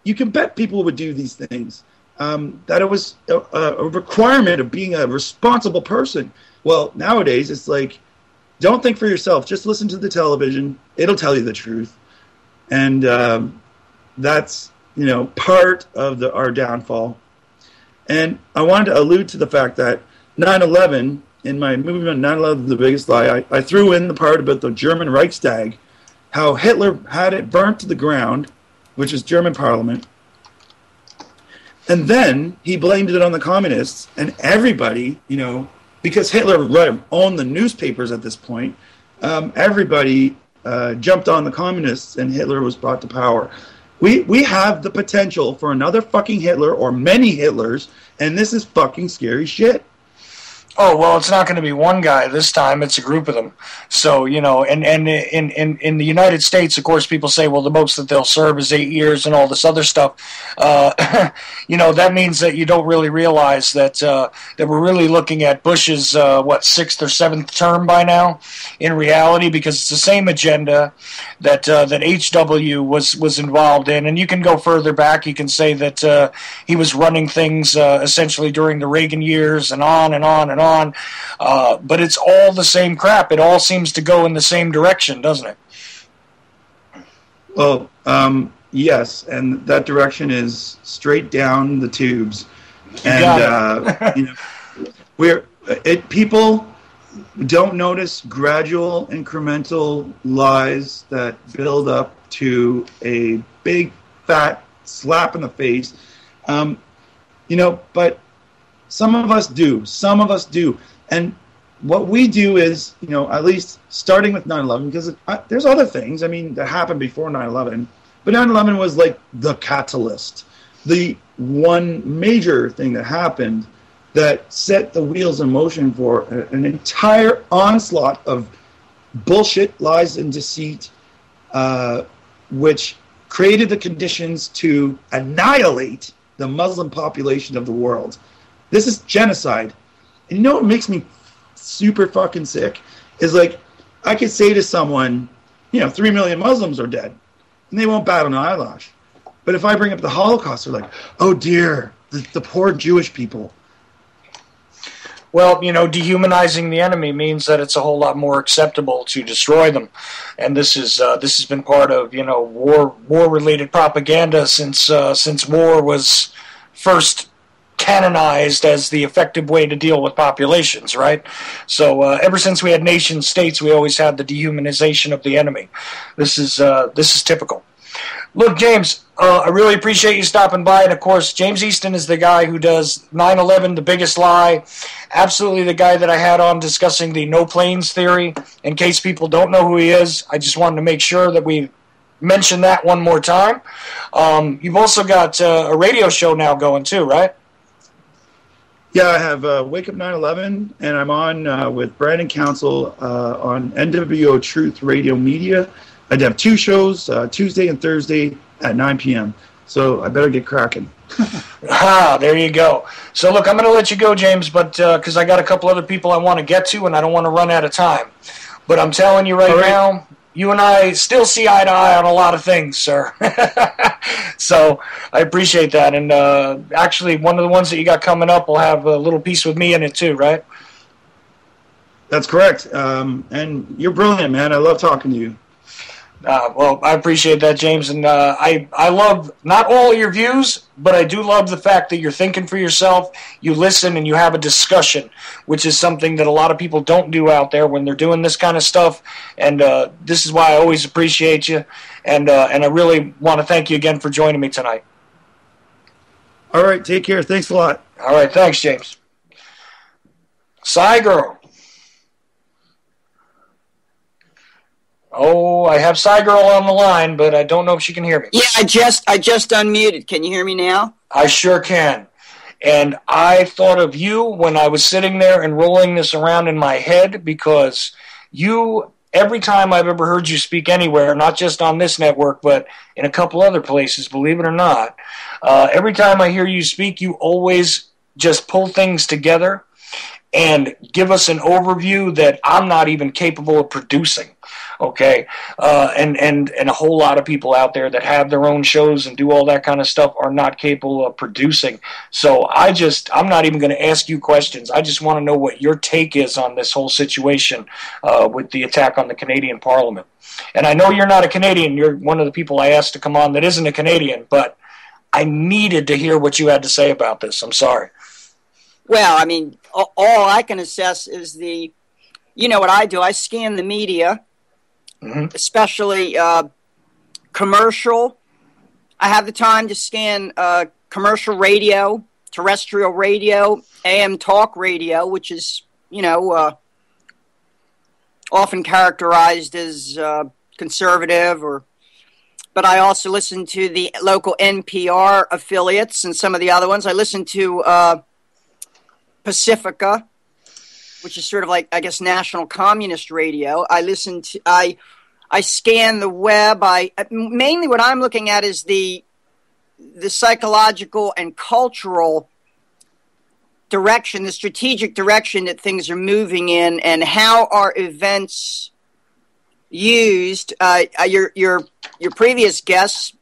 you can bet people would do these things. That it was a requirement of being a responsible person. Well, nowadays, it's like, don't think for yourself. Just listen to the television. It'll tell you the truth. And that's, part of our downfall. And I wanted to allude to the fact that 9/11, in my movie on 9/11, The Biggest Lie, I threw in the part about the German Reichstag, how Hitler had it burnt to the ground, which is German parliament. And then he blamed it on the communists, and everybody, because Hitler owned the newspapers at this point, everybody jumped on the communists, and Hitler was brought to power. We have the potential for another fucking Hitler or many Hitlers, and this is fucking scary shit. Oh, well, it's not going to be one guy this time. It's a group of them. So, and in the United States, of course, people say, well, the most that they'll serve is 8 years and all this other stuff. That means that you don't really realize that we're really looking at Bush's, 6th or 7th term by now, in reality, because it's the same agenda that H.W. was involved in. And you can go further back. You can say that he was running things essentially during the Reagan years and on and on and on. But it's all the same crap. It all seems to go in the same direction, doesn't it? Well, yes, and that direction is straight down the tubes. And people don't notice gradual, incremental lies that build up to a big, fat slap in the face. But some of us do. Some of us do. And what we do is, at least starting with 9/11, because there's other things, that happened before 9/11, but 9/11 was like the catalyst, the one major thing that happened that set the wheels in motion for an entire onslaught of bullshit, lies, and deceit, which created the conditions to annihilate the Muslim population of the world. This is genocide. And what makes me super fucking sick is, like, I could say to someone, 3 million Muslims are dead, and they won't bat an eyelash. But if I bring up the Holocaust, they're like, oh dear, the poor Jewish people. Well, dehumanizing the enemy means that it's a whole lot more acceptable to destroy them, and this has been part of war-related propaganda since war was first canonized as the effective way to deal with populations, right? So ever since we had nation states, we always had the dehumanization of the enemy. This is typical. Look, James, I really appreciate you stopping by. And, of course, James Easton is the guy who does 9/11, The Biggest Lie. Absolutely the guy that I had on discussing the no planes theory. In case people don't know who he is, I just wanted to make sure that we mention that one more time. You've also got a radio show now going too, right? Yeah, I have Wake Up 9/11, and I'm on with Brandon Council on NWO Truth Radio Media. I'd have 2 shows, Tuesday and Thursday at 9 p.m., so I better get cracking. There you go. So, look, I'm going to let you go, James, but because I got a couple other people I want to get to, and I don't want to run out of time. But I'm telling you right now, you and I still see eye to eye on a lot of things, sir. So I appreciate that. And actually, one of the ones that you got coming up will have a little piece with me in it too, right? That's correct. And you're brilliant, man. I love talking to you. Well, I appreciate that, James, and I love not all your views, but I do love the fact that you're thinking for yourself, you listen, and you have a discussion, which is something that a lot of people don't do out there when they're doing this kind of stuff, and this is why I always appreciate you, and I really want to thank you again for joining me tonight. All right, take care. Thanks a lot. All right, thanks, James. Psy Girl. Oh, I have Psy Girl on the line, but I don't know if she can hear me. Yeah, I just unmuted. Can you hear me now? I sure can. And I thought of you when I was sitting there and rolling this around in my head, because you, every time I've ever heard you speak anywhere, not just on this network, but in a couple other places, believe it or not, every time I hear you speak, you always just pull things together and give us an overview that I'm not even capable of producing. Okay, and a whole lot of people out there that have their own shows and do all that kind of stuff are not capable of producing. So I'm not even going to ask you questions. I just want to know what your take is on this whole situation with the attack on the Canadian Parliament. And I know you're not a Canadian. You're one of the people I asked to come on that isn't a Canadian, but I needed to hear what you had to say about this. I'm sorry. Well, I mean, all I can assess is what I do. I scan the media. Mm-hmm. Especially commercial. I have the time to scan commercial radio, terrestrial radio, AM talk radio, which is, often characterized as conservative, but I also listen to the local NPR affiliates and some of the other ones. I listen to Pacifica, which is sort of like, I guess, National Communist Radio. I scan the web. Mainly what I'm looking at is the psychological and cultural direction, the strategic direction that things are moving in, and how are events used. Your previous guests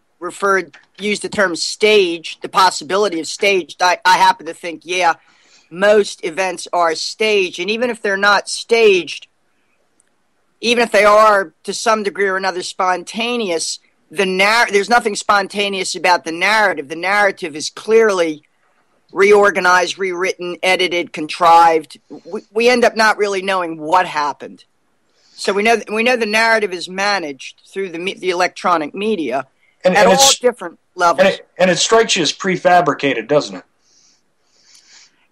used the term staged, the possibility of staged. I happen to think, yeah, most events are staged, and even if they're not staged, even if they are to some degree or another spontaneous, there's nothing spontaneous about the narrative. The narrative is clearly reorganized, rewritten, edited, contrived. We end up not really knowing what happened. So we know the narrative is managed through the electronic media at all different levels. And it strikes you as prefabricated, doesn't it?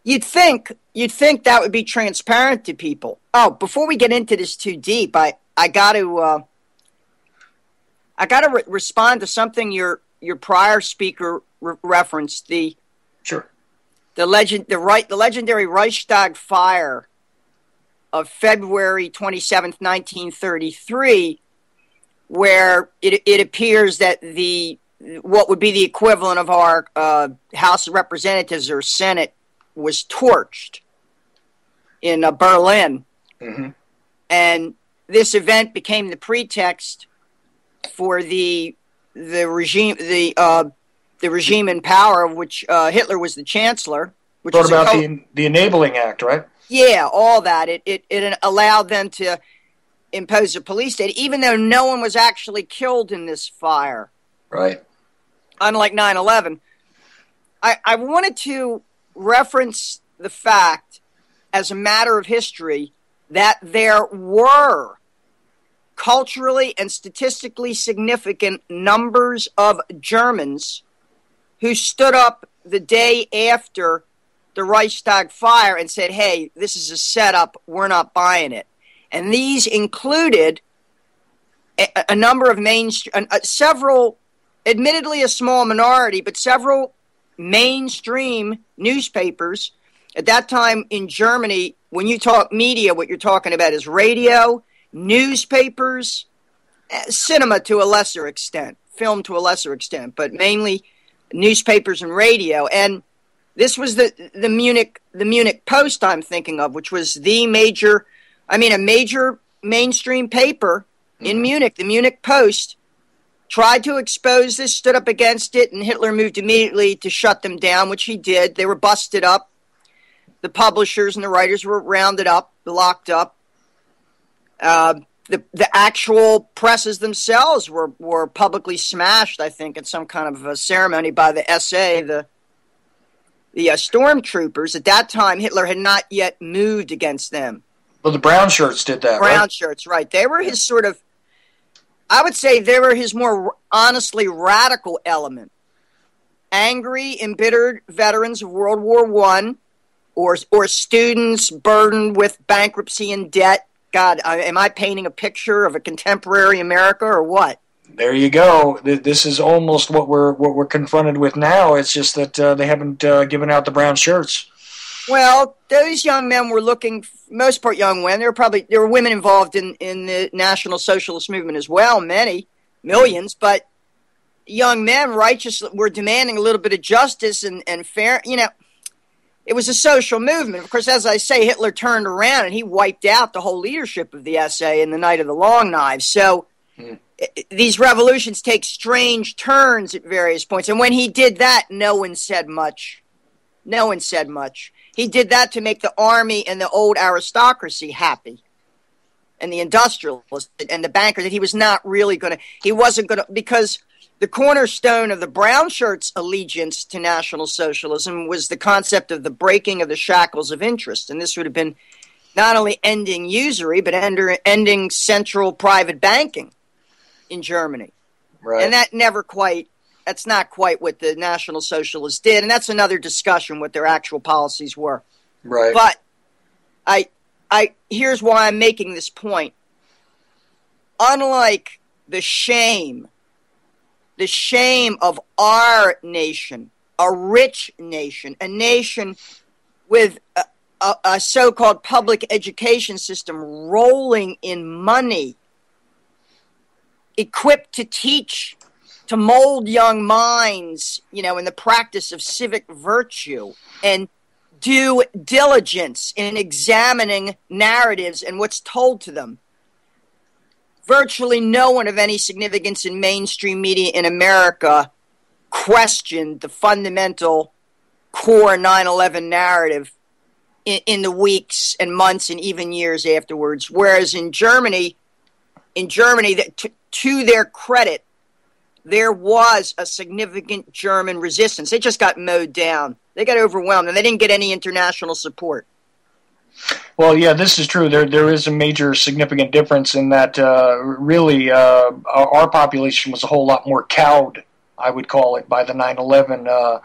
You'd think that would be transparent to people. Oh, before we get into this too deep, I got to respond to something your prior speaker referenced. Sure. The legendary Reichstag fire of February 27th, 1933, where it appears that what would be the equivalent of our House of Representatives or Senate was torched in Berlin. Mm-hmm. And this event became the pretext for the regime in power, of which Hitler was the chancellor. Which thought about the Enabling Act, right? Yeah, all that. It allowed them to impose a police state, even though no one was actually killed in this fire. Right. Unlike 9/11. I wanted to reference the fact, as a matter of history, that there were culturally and statistically significant numbers of Germans who stood up the day after the Reichstag fire and said, hey, this is a setup, we're not buying it. And these included a number of several, admittedly a small minority, but several mainstream newspapers. At that time in Germany, when you talk media, what you're talking about is radio, newspapers, cinema to a lesser extent, film to a lesser extent, but mainly newspapers and radio. And this was the Munich Post I'm thinking of, which was a major mainstream paper in Munich. The Munich Post tried to expose this, stood up against it, and Hitler moved immediately to shut them down, which he did. They were busted up. The publishers and the writers were rounded up, locked up. The actual presses themselves were publicly smashed, I think, at some kind of a ceremony by the SA, the stormtroopers. At that time, Hitler had not yet moved against them. Well, the brown shirts did that, right? Brown shirts, right. They were his sort of, I would say they were his more honestly radical element. Angry, embittered veterans of World War I, or students burdened with bankruptcy and debt. God, am I painting a picture of a contemporary America or what? There you go. This is almost what we're confronted with now. It's just that they haven't given out the brown shirts. Well, those young men were looking, most part young men. There were women involved in the National Socialist movement as well, millions, but young men were demanding a little bit of justice and fair, it was a social movement. Of course, as I say, Hitler turned around and he wiped out the whole leadership of the SA in the Night of the Long Knives. So these revolutions take strange turns at various points. And when he did that, no one said much. He did that to make the army and the old aristocracy happy. And the industrialists and the bankers, that he was not really because the cornerstone of the brown shirts' allegiance to National Socialism was the concept of the breaking of the shackles of interest. And this would have been not only ending usury, but ending central private banking in Germany. Right. And that's not quite what the National Socialists did. And that's another discussion, what their actual policies were. Right. But here's why I'm making this point. Unlike the shame of our nation, a rich nation, a nation with a so-called public education system rolling in money, equipped to teach, to mold young minds, in the practice of civic virtue and due diligence in examining narratives and what's told to them. Virtually no one of any significance in mainstream media in America questioned the fundamental core 9/11 narrative in the weeks and months and even years afterwards. Whereas in Germany, to their credit, there was a significant German resistance. They just got mowed down. They got overwhelmed, and they didn't get any international support. Well, yeah, this is true. There is a major significant difference in that really our population was a whole lot more cowed, I would call it, by the 9/11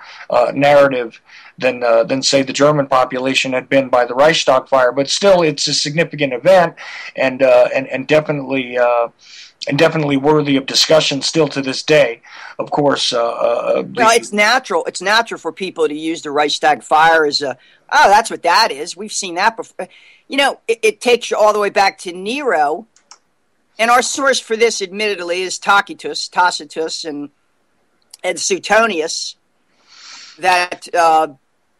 narrative than say the German population had been by the Reichstag fire. But still, it's a significant event, and definitely worthy of discussion still to this day. Of course, well, it's natural. It's natural for people to use the Reichstag fire as a, oh, that's what that is. We've seen that before. You know, it takes you all the way back to Nero, and our source for this, admittedly, is Tacitus, and Suetonius. That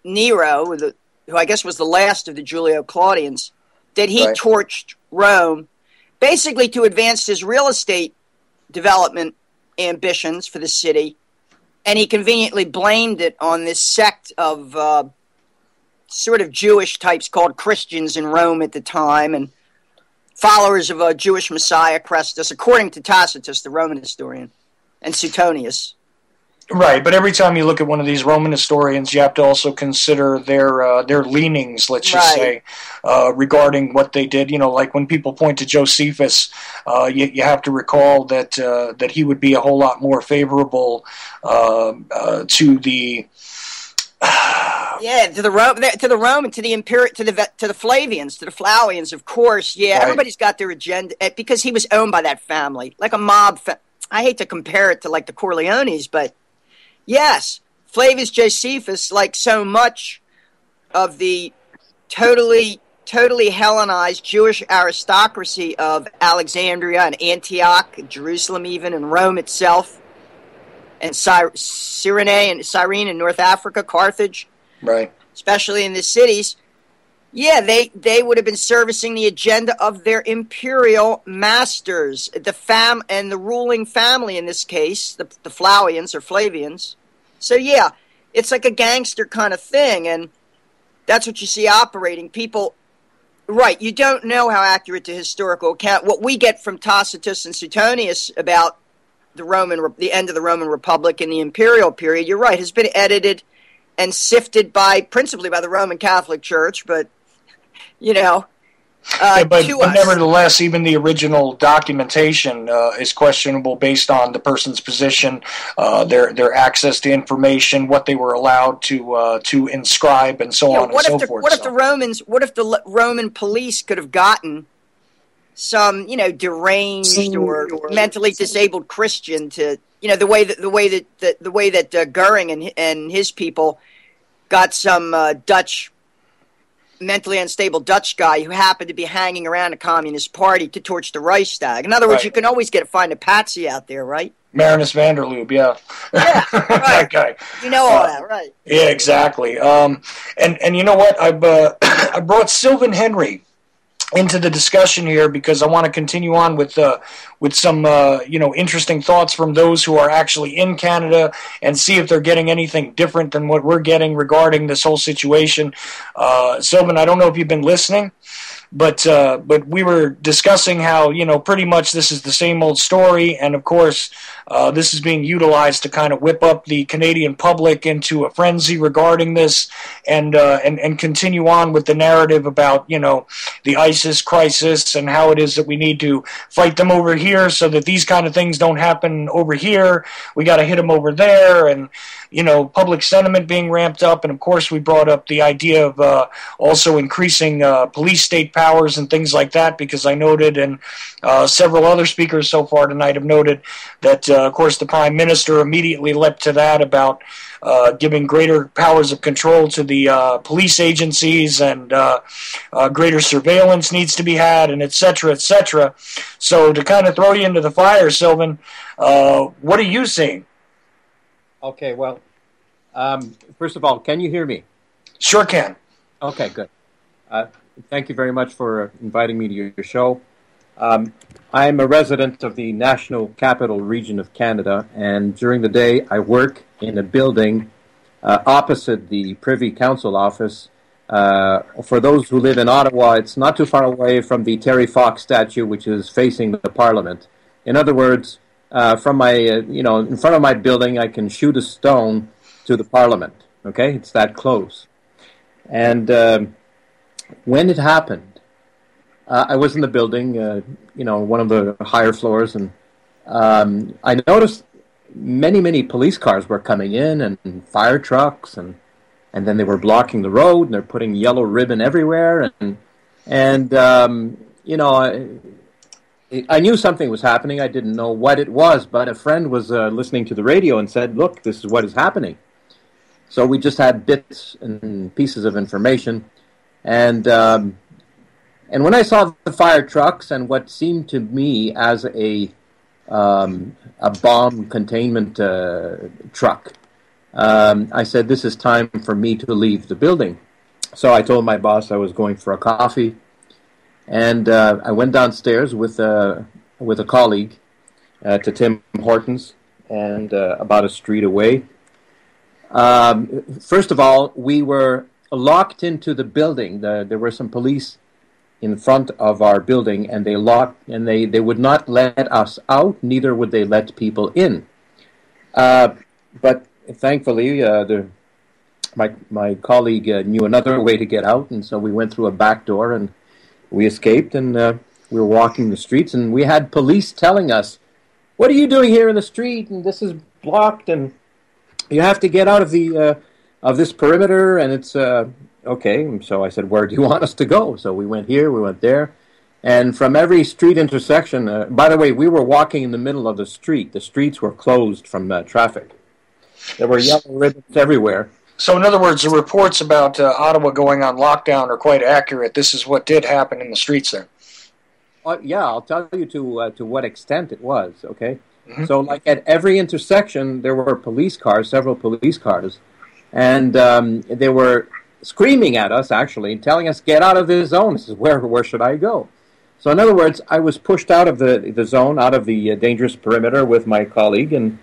Nero, who I guess was the last of the Julio-Claudians, that he torched Rome, basically to advance his real estate development ambitions for the city, and he conveniently blamed it on this sect of sort of Jewish types called Christians in Rome at the time, and followers of a Jewish Messiah, Christus, according to Tacitus, the Roman historian, and Suetonius. Right, but every time you look at one of these Roman historians, you have to also consider their leanings, let's just say, regarding what they did. You know, like when people point to Josephus, you have to recall that he would be a whole lot more favorable to the to the Roman, to the Imperial, to the Flavians, to the Flavians, of course. Yeah, right. Everybody's got their agenda because he was owned by that family, like a mob. I hate to compare it to like the Corleones, but yes, Flavius Josephus, like so much of the totally Hellenized Jewish aristocracy of Alexandria and Antioch, Jerusalem even, and Rome itself, and Cyrene in North Africa, Carthage, right, especially in the cities, yeah, they would have been servicing the agenda of their imperial masters, and the ruling family in this case, the Flavians or Flavians. So yeah, it's like a gangster kind of thing, and that's what you see operating. People, right, you don't know how accurate the historical account, what we get from Tacitus and Suetonius about the end of the Roman Republic and the imperial period, you're right, has been edited and sifted principally by the Roman Catholic Church, but you know, but nevertheless, even the original documentation is questionable based on the person's position, their access to information, what they were allowed to inscribe, and so on and so forth. What if the Roman police could have gotten some, deranged or mentally disabled Christian to, the way that Goering and his people got some mentally unstable Dutch guy who happened to be hanging around a communist party to torch the Reichstag. In other words, you can always find a patsy out there, right? Marinus van der Lubbe, yeah. Yeah, right. That guy. You know all that, right? Yeah, exactly. And you know what? I brought Sylvan Henry into the discussion here because I want to continue on with some interesting thoughts from those who are actually in Canada and see if they're getting anything different than what we're getting regarding this whole situation. Sylvan, I don't know if you've been listening, but we were discussing how pretty much this is the same old story, and of course this is being utilized to kind of whip up the Canadian public into a frenzy regarding this, and continue on with the narrative about the ISIS crisis and how it is that we need to fight them over here so that these kind of things don't happen over here. We got to hit them over there, and public sentiment being ramped up, and of course we brought up the idea of also increasing police state powers and things like that, because I noted, and several other speakers so far tonight have noted that of course the Prime Minister immediately leapt to that about giving greater powers of control to the police agencies, and greater surveillance needs to be had, and et cetera, et cetera. So to kind of throw you into the fire, Sylvan, what are you seeing? Okay, well, first of all, can you hear me? Sure can. Okay, good. Thank you very much for inviting me to your show. I'm a resident of the National Capital Region of Canada, and during the day I work in a building opposite the Privy Council office. For those who live in Ottawa, it's not too far away from the Terry Fox statue, which is facing the Parliament. In other words, from my, in front of my building, I can shoot a stone to the Parliament. Okay, it's that close. And when it happened, I was in the building, one of the higher floors, and I noticed many police cars were coming in and fire trucks, and then they were blocking the road, and they're putting yellow ribbon everywhere, and I knew something was happening. I didn't know what it was, but a friend was listening to the radio and said, "Look, this is what is happening." So we just had bits and pieces of information, and when I saw the fire trucks and what seemed to me as a bomb containment truck, I said, "This is time for me to leave the building." So I told my boss I was going for a coffee. And I went downstairs with a colleague to Tim Hortons, and about a street away. First of all, we were locked into the building. There were some police in front of our building, and they locked, and they would not let us out. Neither would they let people in. But thankfully, my colleague knew another way to get out, and so we went through a back door and we escaped, and we were walking the streets, and we had police telling us, "What are you doing here in the street? And this is blocked, and you have to get out of the of this perimeter." And it's okay. And so I said, "Where do you want us to go?" So we went here, we went there, and from every street intersection. By the way, we were walking in the middle of the street. The streets were closed from traffic. There were yellow ribbons everywhere. So, in other words, the reports about Ottawa going on lockdown are quite accurate. This is what did happen in the streets there. Yeah, I'll tell you to what extent it was, okay? Mm-hmm. So, like, at every intersection, there were police cars, several police cars, and they were screaming at us, actually, telling us, "Get out of this zone." This is where should I go? So, in other words, I was pushed out of the zone, out of the dangerous perimeter with my colleague, and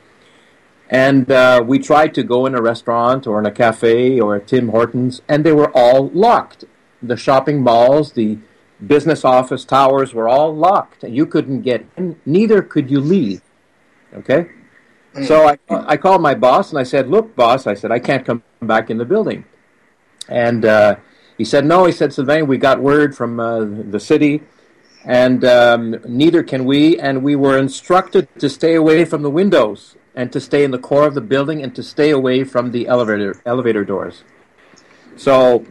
we tried to go in a restaurant or in a cafe or a Tim Hortons, and they were all locked. The shopping malls, the business office towers were all locked. You couldn't get in, neither could you leave. Okay? So I called my boss, and I said, "Look, boss," I said, "I can't come back in the building." And he said, "No," he said, "Sylvain, we got word from the city, and neither can we, and we were instructed to stay away from the windows, and to stay in the core of the building, and to stay away from the elevator doors." So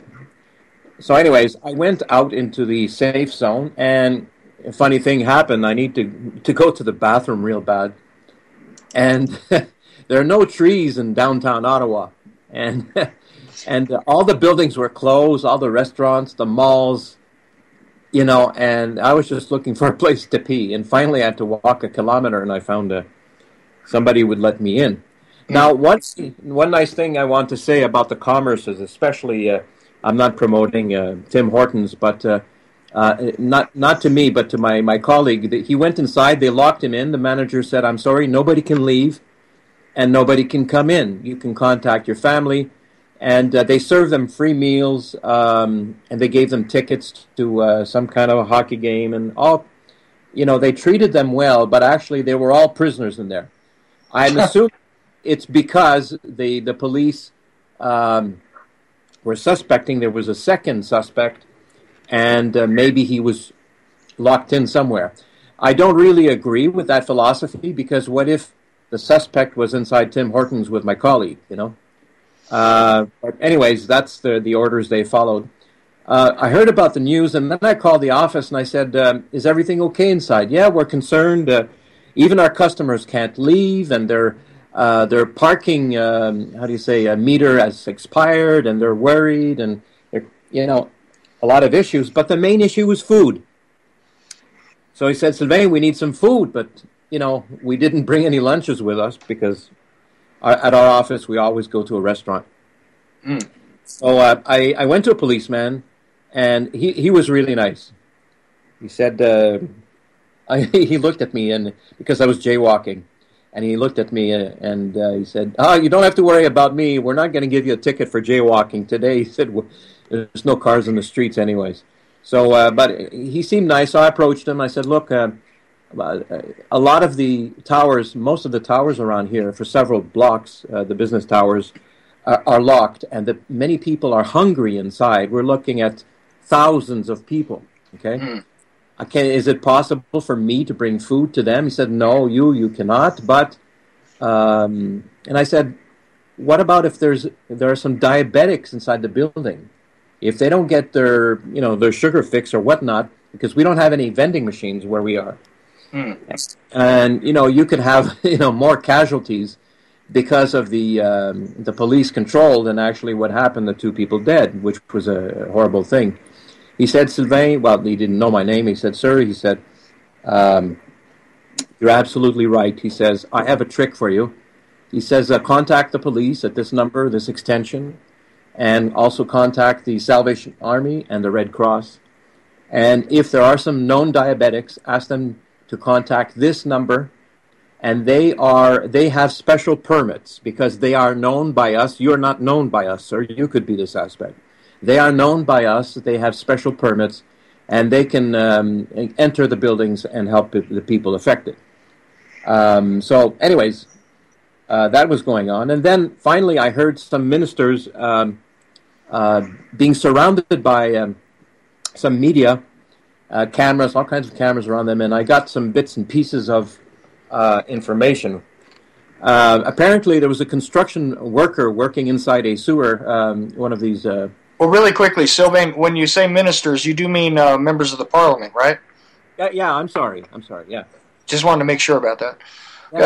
anyways, I went out into the safe zone, and a funny thing happened. I need to go to the bathroom real bad. And there are no trees in downtown Ottawa. And all the buildings were closed, all the restaurants, the malls, and I was just looking for a place to pee. And finally I had to walk a kilometer, and I found somebody would let me in. Now, one nice thing I want to say about the commerce is, especially, I'm not promoting Tim Hortons, but not to me, but to my colleague. He went inside, they locked him in. The manager said, "I'm sorry, nobody can leave, and nobody can come in. You can contact your family." And they served them free meals, and they gave them tickets to some kind of a hockey game, and all. They treated them well, but actually they were all prisoners in there. I'm assuming it's because the police were suspecting there was a second suspect, and maybe he was locked in somewhere. I don't really agree with that philosophy, because what if the suspect was inside Tim Hortons with my colleague, But anyways, that's the orders they followed. I heard about the news, and then I called the office, and I said, "Is everything okay inside?" "Yeah, we're concerned. Even our customers can't leave, and their parking, meter has expired, and they're worried, and a lot of issues. But the main issue was food." So he said, "Sylvain, we need some food, but we didn't bring any lunches with us, because at our office we always go to a restaurant." So I went to a policeman, and he was really nice. He said, he looked at me, and because I was jaywalking, and he looked at me, and he said, "You don't have to worry about me. We're not going to give you a ticket for jaywalking today." He said, "There's no cars in the streets anyways." So, but he seemed nice, so I approached him. I said, "Look, a lot of the towers, most of the towers around here for several blocks, the business towers, are locked, and many people are hungry inside. We're looking at thousands of people, okay? Is it possible for me to bring food to them? He said, no, you cannot, but, and I said, what about if there are some diabetics inside the building? If they don't get their sugar fix or whatnot, because we don't have any vending machines where we are. And, you could have, more casualties because of the police control than actually what happened, the 2 people dead, which was a horrible thing. He said, Sylvain, well, he didn't know my name. He said, sir, he said, you're absolutely right. He says, I have a trick for you. He says, contact the police at this number, this extension, and also contact the Salvation Army and the Red Cross. And if there are some known diabetics, ask them to contact this number. And they have special permits because they are known by us. You're not known by us, sir. You could be the suspect. They are known by us. They have special permits, and they can enter the buildings and help the people affected. So anyways, that was going on. And then finally I heard some ministers being surrounded by some media, cameras, all kinds of cameras around them, and I got some bits and pieces of information. Apparently there was a construction worker working inside a sewer, one of these... Well, really quickly, Sylvain, when you say ministers, you do mean members of the parliament, right? Yeah, I'm sorry, yeah. Just wanted to make sure about that. Yeah, Go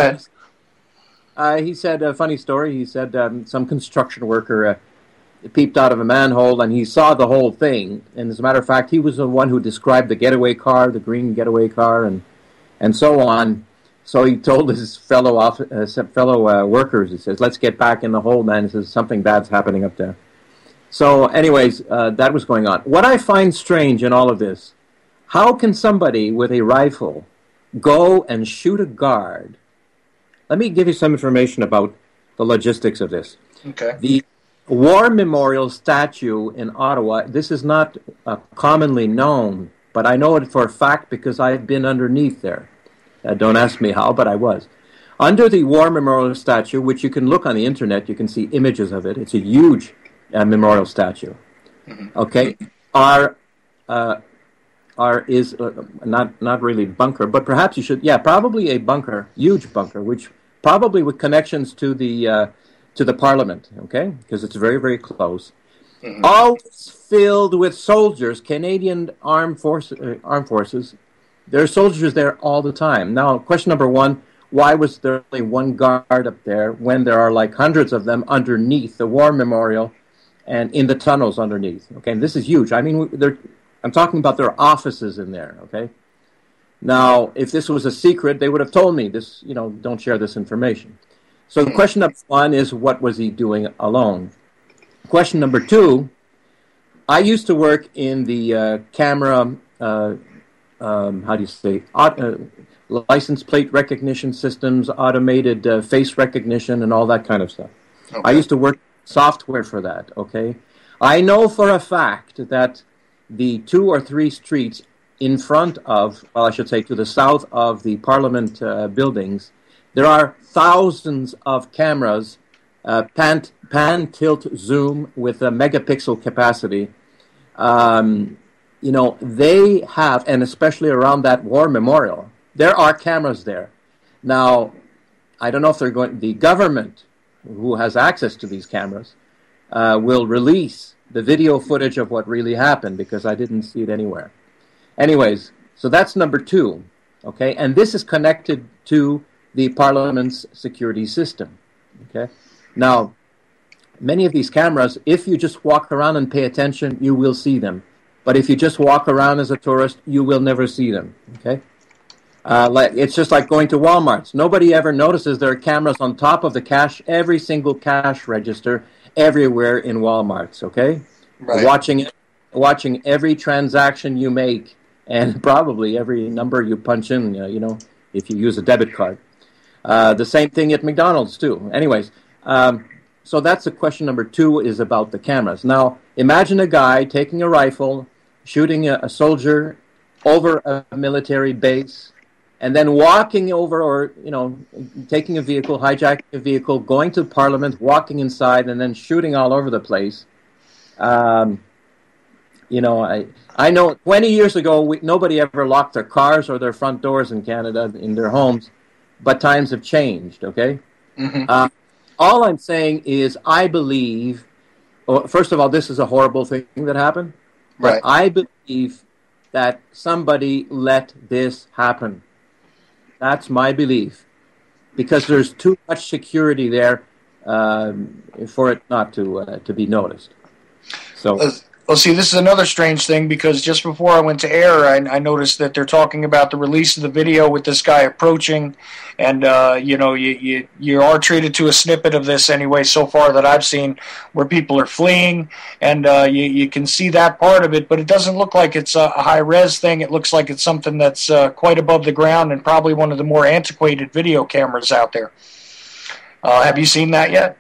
ahead. He said a funny story. He said some construction worker peeped out of a manhole and he saw the whole thing. And as a matter of fact, he was the one who described the getaway car, the green getaway car, and so on. So he told his fellow workers, he says, let's get back in the hole, man. He says, something bad's happening up there. So anyways, that was going on. What I find strange in all of this, how can somebody with a rifle go and shoot a guard? Let me give you some information about the logistics of this. Okay. The War Memorial statue in Ottawa, this is not commonly known, but I know it for a fact because I've been underneath there. Don't ask me how, but I was. Under the War Memorial statue, which you can look on the internet, you can see images of it. It's a huge memorial statue. Okay, is not really bunker, but perhaps you should. Yeah, probably a bunker, huge bunker, which probably with connections to the Parliament. Okay, because it's very, very close. Always filled with soldiers, Canadian armed forces. There are soldiers there all the time. Now, question number one: why was there only one guard up there when there are like hundreds of them underneath the War Memorial? And in the tunnels underneath. Okay, and this is huge. I mean, I'm talking about their offices in there. Okay. Now, if this was a secret, they would have told me this. Don't share this information. So the question number one is, what was he doing alone? Question number two: I used to work in the camera. How do you say? License plate recognition systems, automated face recognition, and all that kind of stuff. Okay. I used to work software for that, okay? I know for a fact that the 2 or 3 streets in front of, well, I should say to the south of the Parliament buildings, there are thousands of cameras, pan, tilt, zoom with a megapixel capacity. They have, and especially around that War Memorial, there are cameras there. Now, I don't know if the government, who has access to these cameras, will release the video footage of what really happened, because I didn't see it anywhere. Anyways, so that's number 2, okay? And this is connected to the Parliament's security system, okay? Now, many of these cameras, if you just walk around and pay attention, you will see them. But if you just walk around as a tourist, you will never see them, okay? It's just like going to Walmart's. Nobody ever notices there are cameras on top of the cash, every single cash register, everywhere in Walmart's, okay? Right. Watching every transaction you make, and probably every number you punch in, if you use a debit card. The same thing at McDonald's, too. Anyways, so that's the question number 2, is about the cameras. Now, imagine a guy taking a rifle, shooting a soldier over a military base, and then walking over, or taking a vehicle, hijacking a vehicle, going to Parliament, walking inside, and then shooting all over the place. I know 20 years ago, nobody ever locked their cars or their front doors in Canada, in their homes, but times have changed, okay? Mm-hmm. All I'm saying is I believe, first of all, this is a horrible thing that happened, but Right. I believe that somebody let this happen. That's my belief, because there's too much security there for it not to be noticed. So, well, see, this is another strange thing, because just before I went to air, I noticed that they're talking about the release of the video with this guy approaching, and you are treated to a snippet of this anyway so far that I've seen, where people are fleeing, and you can see that part of it, but it doesn't look like it's a high-res thing. It looks like it's something that's quite above the ground, and probably one of the more antiquated video cameras out there. Have you seen that yet?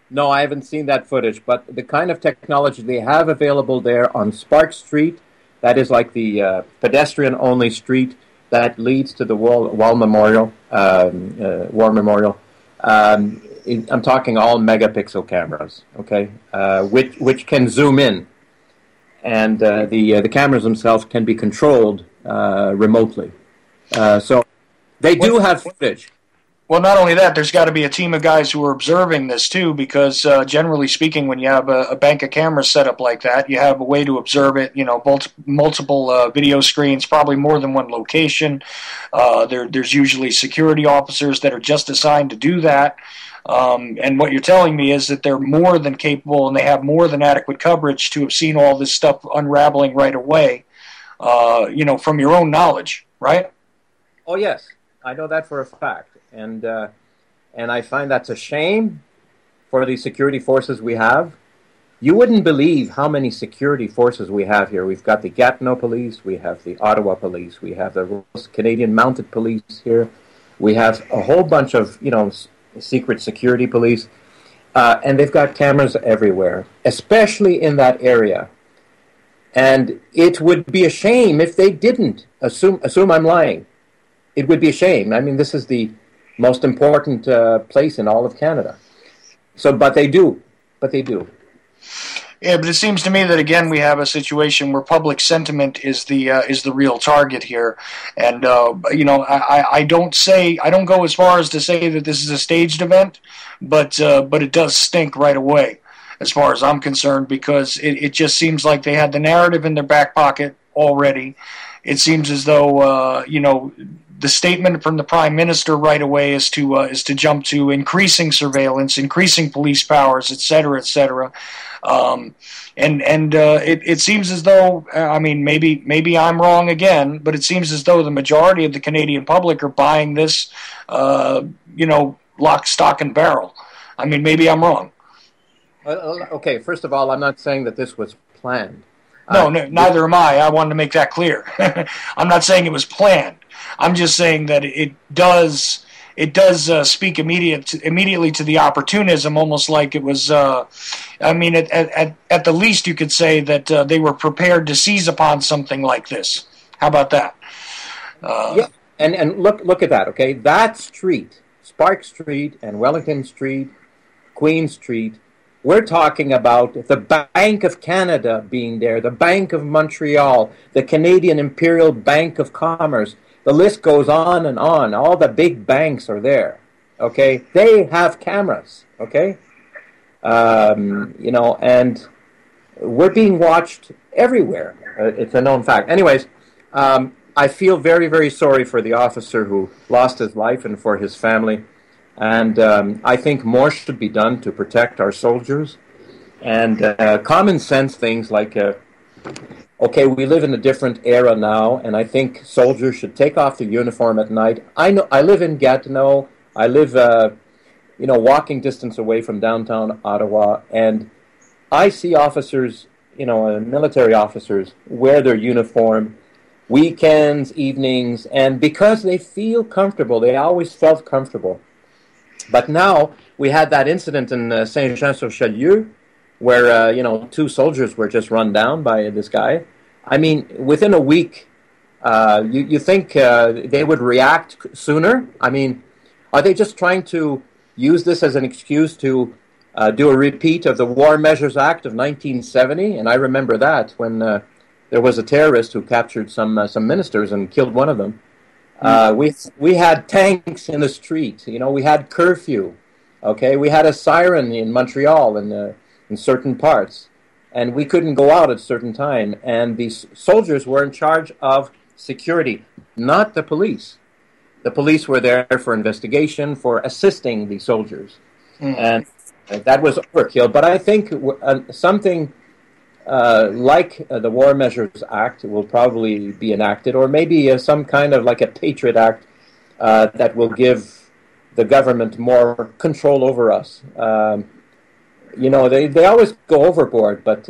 no, I haven't seen that footage, but the kind of technology they have available there on Spark Street, that is like the pedestrian-only street that leads to the War Memorial. I'm talking all megapixel cameras, okay, which can zoom in, and the cameras themselves can be controlled remotely. So they do have footage. Well, not only that, there's got to be a team of guys who are observing this too, because generally speaking, when you have a bank of cameras set up like that, you have a way to observe it. Multiple video screens, probably more than one location. There's usually security officers that are just assigned to do that. And what you're telling me is that they're more than capable, and they have more than adequate coverage to have seen all this stuff unraveling right away. From your own knowledge, right? Oh yes, I know that for a fact. And I find that's a shame for the security forces we have. You wouldn't believe how many security forces we have here. We've got the Gatineau Police, we have the Ottawa Police, we have the Canadian Mounted Police here, we have a whole bunch of secret security police, and they've got cameras everywhere, especially in that area. And it would be a shame if they didn't. Assume I'm lying. It would be a shame. I mean, this is the most important place in all of Canada. But they do. Yeah, but it seems to me that again we have a situation where public sentiment is the real target here, and I don't go as far as to say that this is a staged event, but it does stink right away, as far as I'm concerned, because it just seems like they had the narrative in their back pocket already. It seems as though the statement from the Prime Minister right away is to jump to increasing surveillance, increasing police powers, et cetera, et cetera. It seems as though, maybe I'm wrong again, but it seems as though the majority of the Canadian public are buying this, lock, stock, and barrel. I mean, maybe I'm wrong. Okay, first of all, I'm not saying that this was planned. No, neither am I. I wanted to make that clear. I'm not saying it was planned. I'm just saying that it does speak immediately to the opportunism, almost like it was. At the least, you could say that they were prepared to seize upon something like this. How about that? Yeah, and look at that. Okay, that street, Spark Street and Wellington Street, Queen Street. We're talking about the Bank of Canada being there, the Bank of Montreal, the Canadian Imperial Bank of Commerce. The list goes on and on. All the big banks are there. Okay, they have cameras. Okay, and we're being watched everywhere. It's a known fact. Anyways, I feel very, very sorry for the officer who lost his life and for his family. And I think more should be done to protect our soldiers. And common sense things like, okay, we live in a different era now, and I think soldiers should take off their uniform at night. I live in Gatineau. I live, walking distance away from downtown Ottawa, and I see officers, military officers, wear their uniform weekends, evenings, and because they feel comfortable, they always felt comfortable. But now we had that incident in Saint-Jean-sur-Richelieu where, two soldiers were just run down by this guy. I mean, within a week, You think they would react sooner? I mean, are they just trying to use this as an excuse to do a repeat of the War Measures Act of 1970? And I remember that when there was a terrorist who captured some ministers and killed one of them. We had tanks in the street. You know, we had curfew. Okay, we had a siren in Montreal in certain parts, and we couldn't go out at certain time. And the soldiers were in charge of security, not the police. The police were there for investigation, for assisting the soldiers, and that was overkill. But I think something like the War Measures Act will probably be enacted, or maybe some kind of like a Patriot Act that will give the government more control over us. You know, they always go overboard, but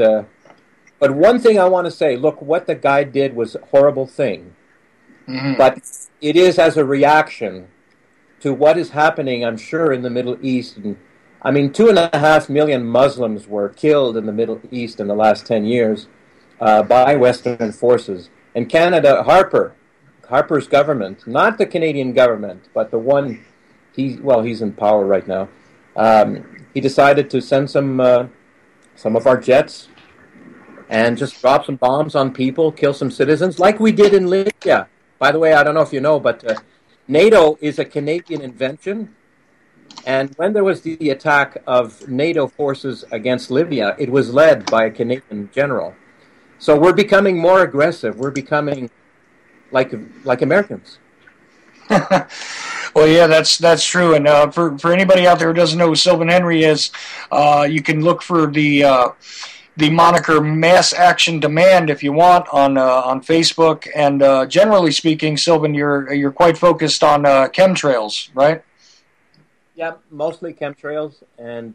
one thing I want to say, look, what the guy did was a horrible thing. But it is as a reaction to what is happening, I'm sure, in the Middle East. And, I mean, 2.5 million Muslims were killed in the Middle East in the last 10 years by Western forces. And Canada, Harper's government, not the Canadian government, but the one, he's in power right now. He decided to send some of our jets and just drop some bombs on people, kill some citizens, like we did in Libya. By the way, I don't know if you know, but NATO is a Canadian invention. And when there was the attack of NATO forces against Libya, it was led by a Canadian general. So we're becoming more aggressive. We're becoming like Americans. Well, yeah, that's true. And for anybody out there who doesn't know who Sylvan Henry is, you can look for the moniker Mass Action Demand if you want on Facebook. And generally speaking, Sylvan, you're quite focused on chemtrails, right? Yeah, mostly chemtrails and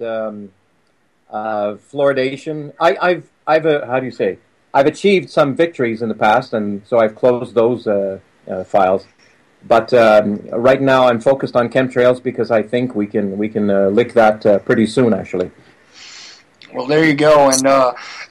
fluoridation. I've how do you say? I've achieved some victories in the past, and so I've closed those files. But right now, I'm focused on chemtrails because I think we can lick that pretty soon, actually. Well, there you go, and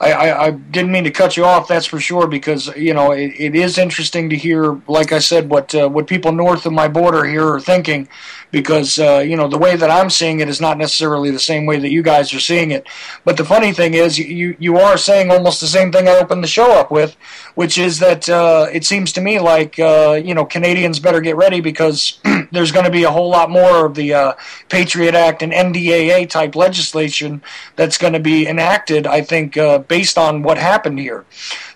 I didn't mean to cut you off. That's for sure, because it is interesting to hear, like I said, what people north of my border here are thinking, because the way that I'm seeing it is not necessarily the same way that you guys are seeing it. But the funny thing is, you are saying almost the same thing I opened the show up with, which is that it seems to me like Canadians better get ready, because there's going to be a whole lot more of the Patriot Act and NDAA type legislation that's going to be enacted, I think, based on what happened here.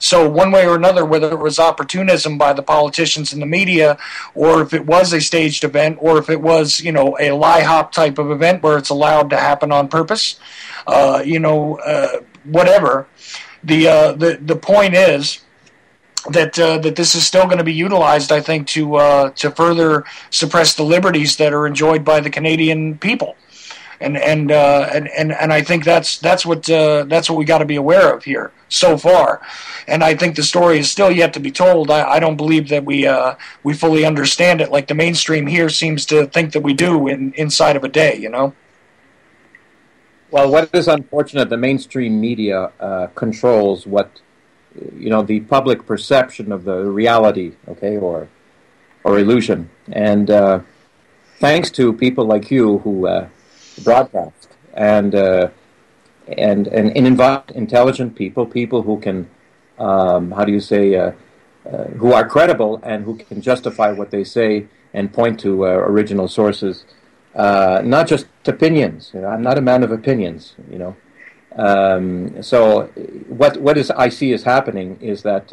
So one way or another, whether it was opportunism by the politicians and the media, or if it was a staged event, or if it was, a lie-hop type of event where it's allowed to happen on purpose, whatever. The point is that this is still going to be utilized, I think, to further suppress the liberties that are enjoyed by the Canadian people. And I think that's what we got to be aware of here so far, and I think the story is still yet to be told. I don't believe that we fully understand it like the mainstream here seems to think that we do inside of a day. Well, what is unfortunate, the mainstream media controls what the public perception of the reality, okay, or illusion, and thanks to people like you who broadcast and invite intelligent people who can who are credible and who can justify what they say and point to original sources, not just opinions. I'm not a man of opinions. So what I see is happening is that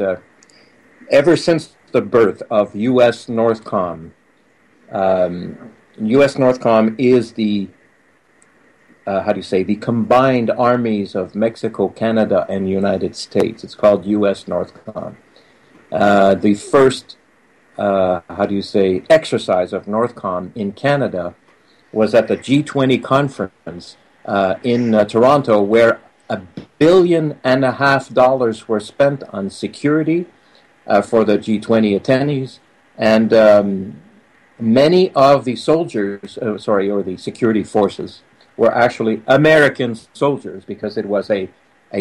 ever since the birth of U.S. Northcom, U.S. Northcom is the the combined armies of Mexico, Canada, and the United States. It's called U.S. Northcom. The first, exercise of Northcom in Canada was at the G20 conference in Toronto, where $1.5 billion were spent on security for the G20 attendees, and many of the soldiers, or the security forces, were actually American soldiers, because it was a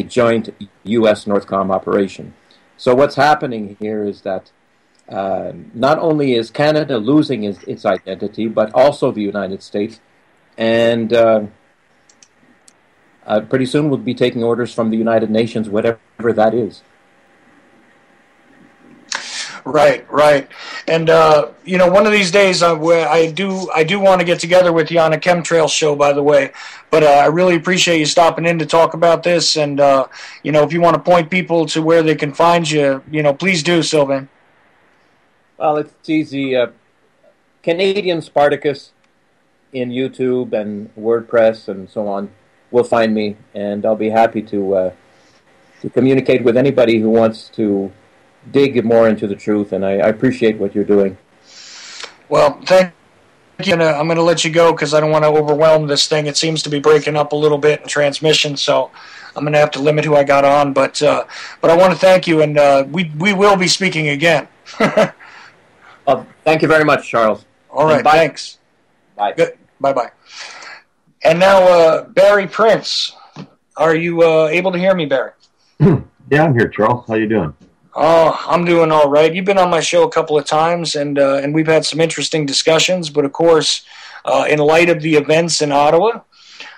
joint U.S. Northcom operation. So what's happening here is that not only is Canada losing its identity, but also the United States. And pretty soon we'll be taking orders from the United Nations, whatever that is. Right. And, one of these days I do want to get together with you on a chemtrail show, by the way. But I really appreciate you stopping in to talk about this. And, if you want to point people to where they can find you, please do, Sylvain. Well, it's easy. Canadian Spartacus in YouTube and WordPress and so on will find me. And I'll be happy to communicate with anybody who wants to dig more into the truth, and I appreciate what you're doing. Well, thank you. I'm going to let you go because I don't want to overwhelm this thing. It seems to be breaking up a little bit in transmission, so I'm going to have to limit who I got on. But I want to thank you, and we will be speaking again. Thank you very much, Charles. All right, thanks. Bye. Good. Bye-bye. And now, Barry Prince, are you able to hear me, Barry? Yeah, I'm here, Charles. How you doing? Oh, I'm doing all right. You've been on my show a couple of times, and we've had some interesting discussions. But, of course, in light of the events in Ottawa,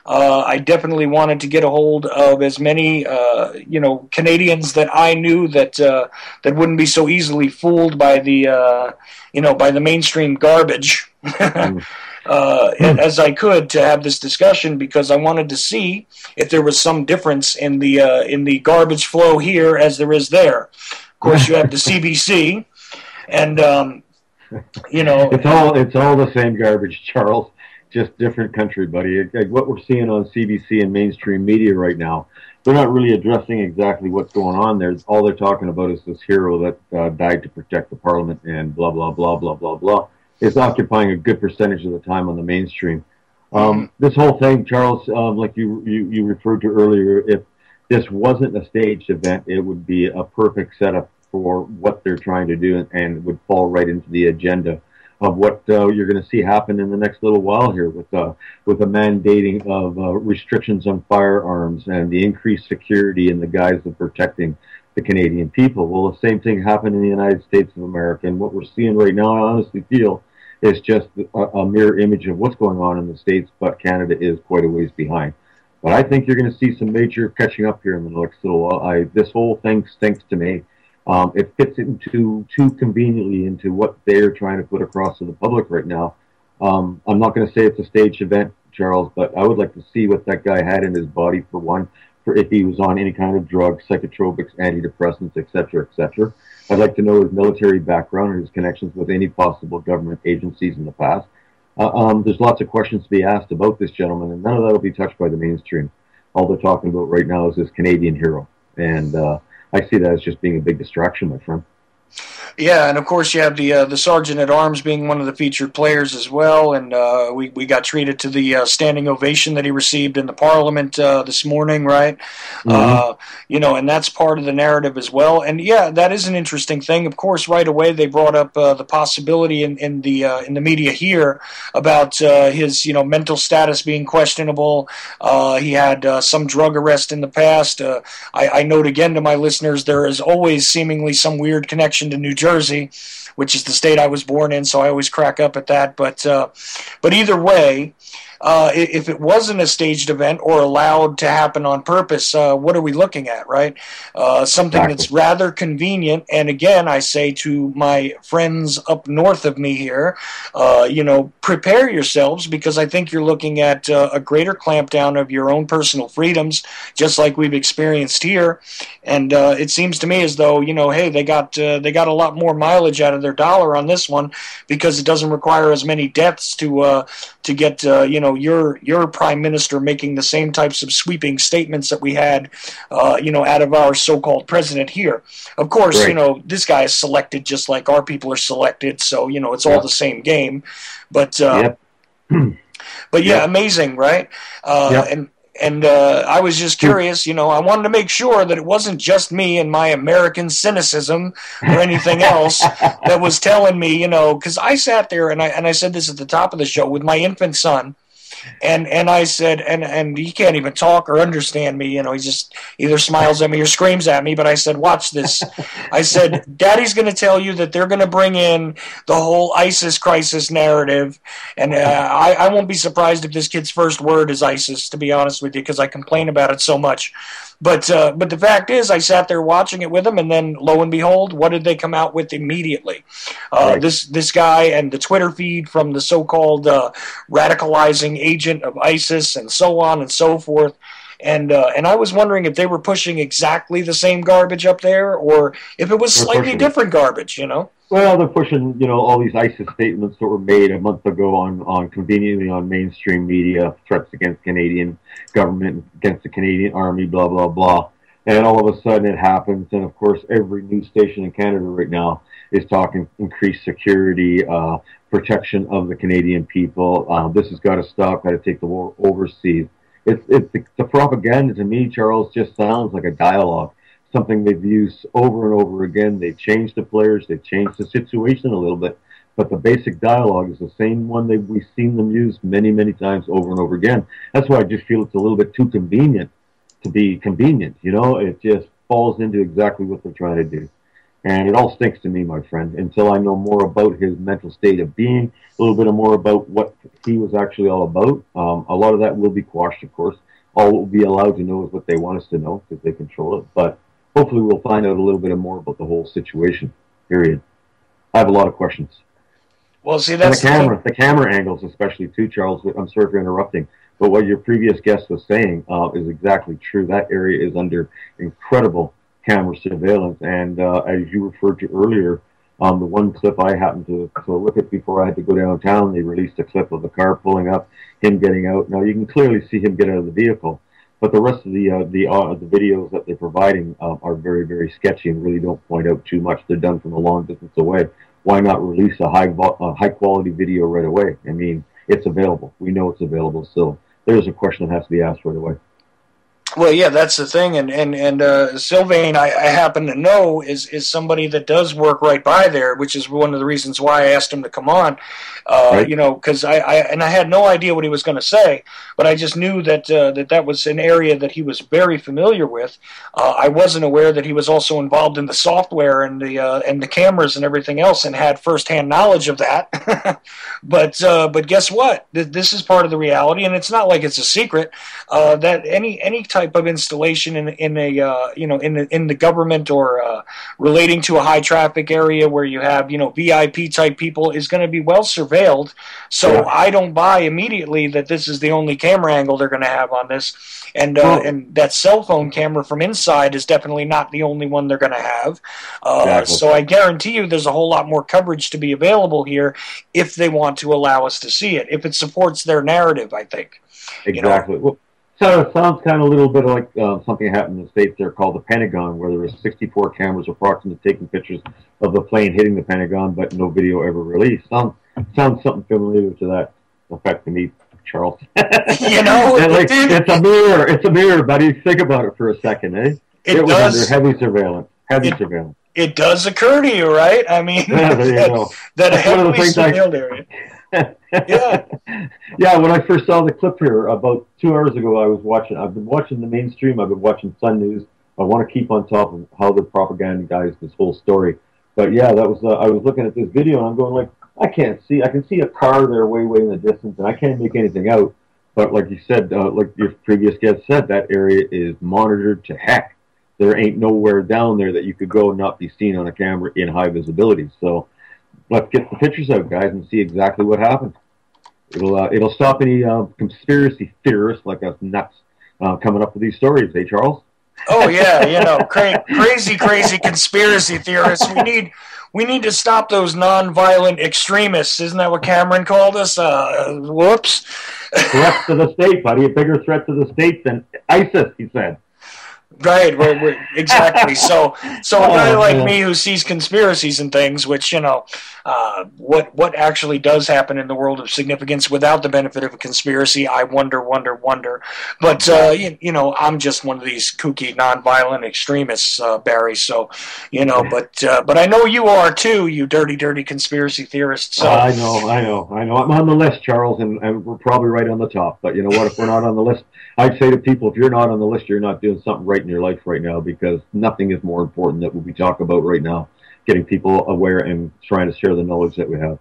I definitely wanted to get a hold of as many, Canadians that I knew that wouldn't be so easily fooled by the, by the mainstream garbage as I could to have this discussion, because I wanted to see if there was some difference in the garbage flow here as there is there. Of course, you have the CBC, and it's all the same garbage, Charles. Just different country, buddy. Like what we're seeing on CBC and mainstream media right now, they're not really addressing exactly what's going on there. All they're talking about is this hero that died to protect the Parliament and blah blah blah blah blah blah. It's occupying a good percentage of the time on the mainstream. This whole thing, Charles, like you referred to earlier, if this wasn't a staged event, it would be a perfect setup for what they're trying to do, and would fall right into the agenda of what you're going to see happen in the next little while here with the mandating of restrictions on firearms and the increased security in the guise of protecting the Canadian people. Well, the same thing happened in the United States of America, and what we're seeing right now, I honestly feel, is just a mirror image of what's going on in the States, but Canada is quite a ways behind. But I think you're going to see some major catching up here in the next little while. This whole thing stinks to me. It fits into too conveniently into what they're trying to put across to the public right now. I'm not going to say it's a staged event, Charles, but I would like to see what that guy had in his body, for one, for if he was on any kind of drugs, psychotropics, antidepressants, etc., etc. I'd like to know his military background and his connections with any possible government agencies in the past. There's lots of questions to be asked about this gentleman, and none of that will be touched by the mainstream. All they're talking about right now is this Canadian hero, and I see that as just being a big distraction, my friend. Yeah, and of course you have the Sergeant at Arms being one of the featured players as well, and we got treated to the standing ovation that he received in the Parliament this morning, right? Mm-hmm. And that's part of the narrative as well. And yeah, that is an interesting thing. Of course, right away they brought up the possibility in the media here about his mental status being questionable. He had some drug arrest in the past. I note again to my listeners, there is always seemingly some weird connection to New Jersey, which is the state I was born in, so I always crack up at that. But either way, if it wasn't a staged event or allowed to happen on purpose, what are we looking at, right? Something that's rather convenient. And again, I say to my friends up north of me here, prepare yourselves, because I think you're looking at a greater clampdown of your own personal freedoms, just like we've experienced here. And it seems to me as though, hey, they got a lot more mileage out of their dollar on this one, because it doesn't require as many deaths to get your prime minister making the same types of sweeping statements that we had out of our so-called president here. Of course, right. This guy is selected just like our people are selected, so it's all the same game. But amazing, right? And I was just curious, I wanted to make sure that it wasn't just me and my American cynicism or anything else that was telling me, because I sat there and I said this at the top of the show with my infant son, And I said, and he can't even talk or understand me. He just either smiles at me or screams at me. But I said, watch this. I said, Daddy's going to tell you that they're going to bring in the whole ISIS crisis narrative. And I won't be surprised if this kid's first word is ISIS, to be honest with you, because I complain about it so much. But the fact is, I sat there watching it with him, and then lo and behold, what did they come out with immediately? Right. This guy and the Twitter feed from the so-called radicalizing agent of ISIS and so on and so forth. And I was wondering if they were pushing exactly the same garbage up there, or if it was slightly different garbage, Well, they're pushing, all these ISIS statements that were made a month ago on conveniently on mainstream media, threats against Canadian government, against the Canadian Army, blah, blah, blah. And all of a sudden it happens. And, of course, every news station in Canada right now is talking increased security, protection of the Canadian people. This has got to stop, got to take the war overseas. The propaganda, to me, Charles, just sounds like a dialogue. Something they've used over and over again. They've changed the players, they've changed the situation a little bit, but the basic dialogue is the same one that we've seen them use many, many times over and over again. That's why I just feel it's a little bit too convenient to be convenient. It just falls into exactly what they're trying to do. And it all stinks to me, my friend, until I know more about his mental state of being, a little bit more about what he was actually all about. A lot of that will be quashed, of course. All we'll be allowed to know is what they want us to know, because they control it. But hopefully we'll find out a little bit more about the whole situation, period. I have a lot of questions. Well, see, that's the camera angles especially, too, Charles. I'm sorry for interrupting, but what your previous guest was saying is exactly true. That area is under incredible camera surveillance, and as you referred to earlier, the one clip I happened to look at before I had to go downtown, they released a clip of the car pulling up, him getting out. Now, you can clearly see him get out of the vehicle. But the rest of the videos that they're providing are very, very sketchy and really don't point out too much. They're done from a long distance away. Why not release a high quality video right away? I mean, it's available. We know it's available. So there's a question that has to be asked right away. Well, yeah, that's the thing, and Sylvain, I happen to know is somebody that does work right by there, which is one of the reasons why I asked him to come on. Right. Because I had no idea what he was going to say, but I just knew that that was an area that he was very familiar with. I wasn't aware that he was also involved in the software and the cameras and everything else, and had firsthand knowledge of that. But guess what? This is part of the reality, and it's not like it's a secret that any type of installation in the government or relating to a high traffic area where you have VIP type people is going to be well surveilled. So yeah. I don't buy immediately that this is the only camera angle they're going to have on this, and that cell phone camera from inside is definitely not the only one they're going to have. Exactly. So I guarantee you there's a whole lot more coverage to be available here if they want to allow us to see it, if it supports their narrative, I think. Exactly. Well, so it sounds kind of a little bit like something happened in the States there called the Pentagon, where there were 64 cameras approximately taking pictures of the plane hitting the Pentagon, but no video ever released. Sounds something familiar to that effect to me, Charles. It's a mirror, buddy. Think about it for a second, eh? It was under heavy surveillance. Surveillance. It does occur to you, right? I mean, that a heavily surveilled area. Yeah, when I first saw the clip here about 2 hours ago, I've been watching the mainstream, I've been watching Sun News. I want to keep on top of how the propaganda guys this whole story. But yeah, that was I was looking at this video and I'm going like, I can see a car there way in the distance and I can't make anything out. But like you said, like your previous guest said, that area is monitored to heck. There ain't nowhere down there that you could go and not be seen on a camera in high visibility. So let's get the pictures out, guys, and see exactly what happened. It'll stop any conspiracy theorists like us nuts coming up with these stories, eh, Charles? Oh yeah, crazy conspiracy theorists. We need to stop those non-violent extremists. Isn't that what Cameron called us? Whoops. Threat to the state, buddy. A bigger threat to the state than ISIS, he said. Right, exactly. So a guy like me who sees conspiracies and things, which what actually does happen in the world of significance without the benefit of a conspiracy, I wonder. But I'm just one of these kooky, nonviolent extremists, Barry. So, but I know you are too, you dirty conspiracy theorist. So I know. I'm on the list, Charles, and we're probably right on the top. But you know what? If we're not on the list, I'd say to people, if you're not on the list, you're not doing something right in your life right now, because nothing is more important than what we talk about right now, getting people aware and trying to share the knowledge that we have.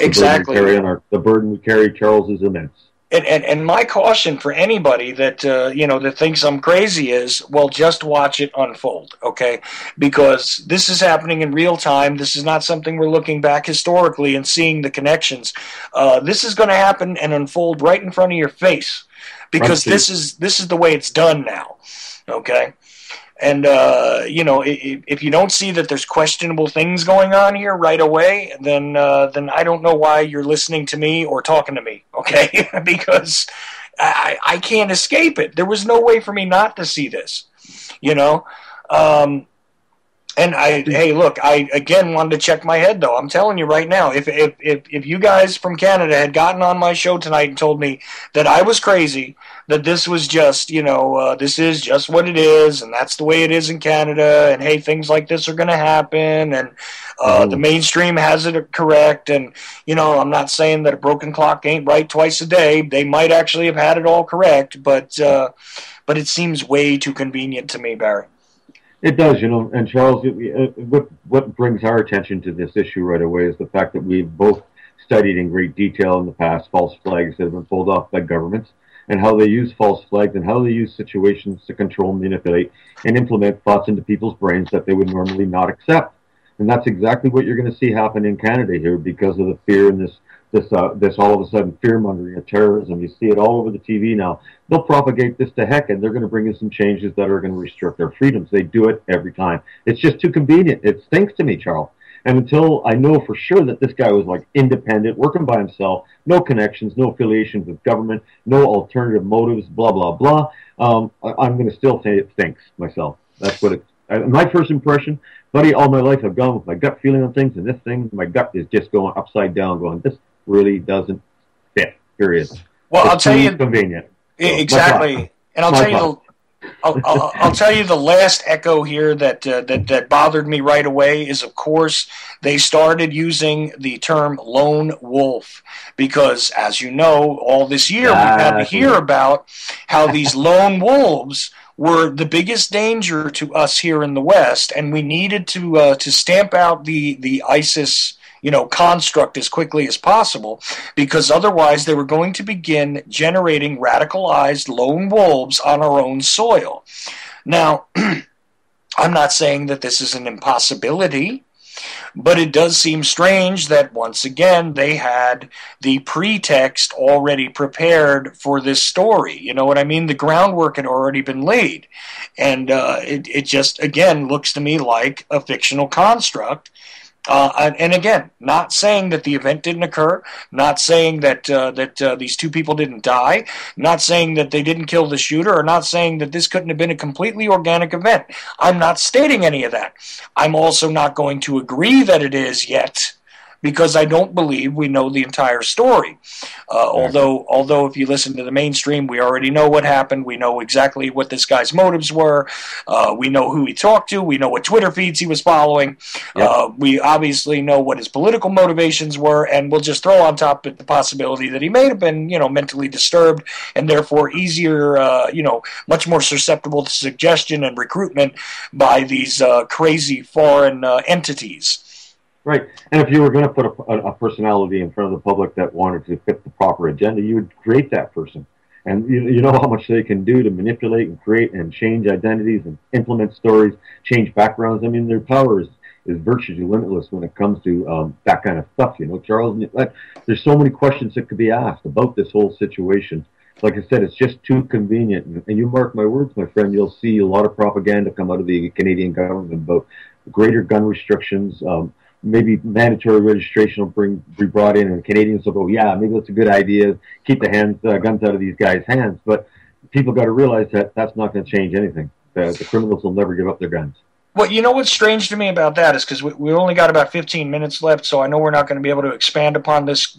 Exactly. The burden we carry, Charles, is immense. And my caution for anybody that that thinks I'm crazy is, well, just watch it unfold, okay? Because this is happening in real time. This is not something we're looking back historically and seeing the connections. This is going to happen and unfold right in front of your face, because this is the way it's done now, okay? And if you don't see that there's questionable things going on here right away, then I don't know why you're listening to me or talking to me, okay? Because I can't escape it. There was no way for me not to see this, And hey, look, I again wanted to check my head, though. I'm telling you right now, if you guys from Canada had gotten on my show tonight and told me that I was crazy, that this was just, this is just what it is, and that's the way it is in Canada, and hey, things like this are going to happen, and the mainstream has it correct, and, I'm not saying that a broken clock ain't right twice a day. They might actually have had it all correct, but it seems way too convenient to me, Barry. It does, and Charles, what brings our attention to this issue right away is the fact that we've both studied in great detail in the past false flags that have been pulled off by governments, and how they use false flags and how they use situations to control, manipulate, and implement thoughts into people's brains that they would normally not accept. And that's exactly what you're going to see happen in Canada here, because of the fear and this all of a sudden fear-mongering of terrorism. You see it all over the TV now. They'll propagate this to heck, and they're going to bring in some changes that are going to restrict our freedoms. They do it every time. It's just too convenient. It stinks to me, Charles. And until I know for sure that this guy was like independent, working by himself, no connections, no affiliations with government, no alternative motives, blah, blah, blah, I'm going to still say it stinks myself. That's what my first impression, buddy, all my life I've gone with my gut feeling on things, and this thing, my gut is just going upside down, going, this really doesn't fit, period. Well, I'll tell you, convenient. Exactly. And I'll tell you the last echo here that bothered me right away is, of course, they started using the term lone wolf, because, as you know, all this year we've had to hear about how these lone wolves were the biggest danger to us here in the West, and we needed to stamp out the ISIS construct as quickly as possible, because otherwise they were going to begin generating radicalized lone wolves on our own soil. Now, I'm not saying that this is an impossibility, but it does seem strange that, once again, they had the pretext already prepared for this story. You know what I mean? The groundwork had already been laid. And it just, again, looks to me like a fictional construct. And again, not saying that the event didn't occur, not saying that these two people didn't die, not saying that they didn't kill the shooter, or not saying that this couldn't have been a completely organic event. I'm not stating any of that. I'm also not going to agree that it is yet, because I don't believe we know the entire story. Although if you listen to the mainstream, we already know what happened. We know exactly what this guy's motives were. We know who he talked to. We know what Twitter feeds he was following. Yep. We obviously know what his political motivations were, and we'll just throw on top of the possibility that he may have been, mentally disturbed, and therefore easier, much more susceptible to suggestion and recruitment by these crazy foreign entities. Right, and if you were going to put a personality in front of the public that wanted to fit the proper agenda, you would create that person. And you know how much they can do to manipulate and create and change identities and implement stories, change backgrounds. I mean, their power is virtually limitless when it comes to that kind of stuff, Charles. There's so many questions that could be asked about this whole situation. Like I said, it's just too convenient. And you mark my words, my friend, you'll see a lot of propaganda come out of the Canadian government about greater gun restrictions, maybe mandatory registration will be brought in, and Canadians will go, yeah, maybe that's a good idea, keep the guns out of these guys' hands. But people got to realize that that's not going to change anything. the criminals will never give up their guns. Well, you know what's strange to me about that is because we only got about 15 minutes left, so I know we're not going to be able to expand upon this,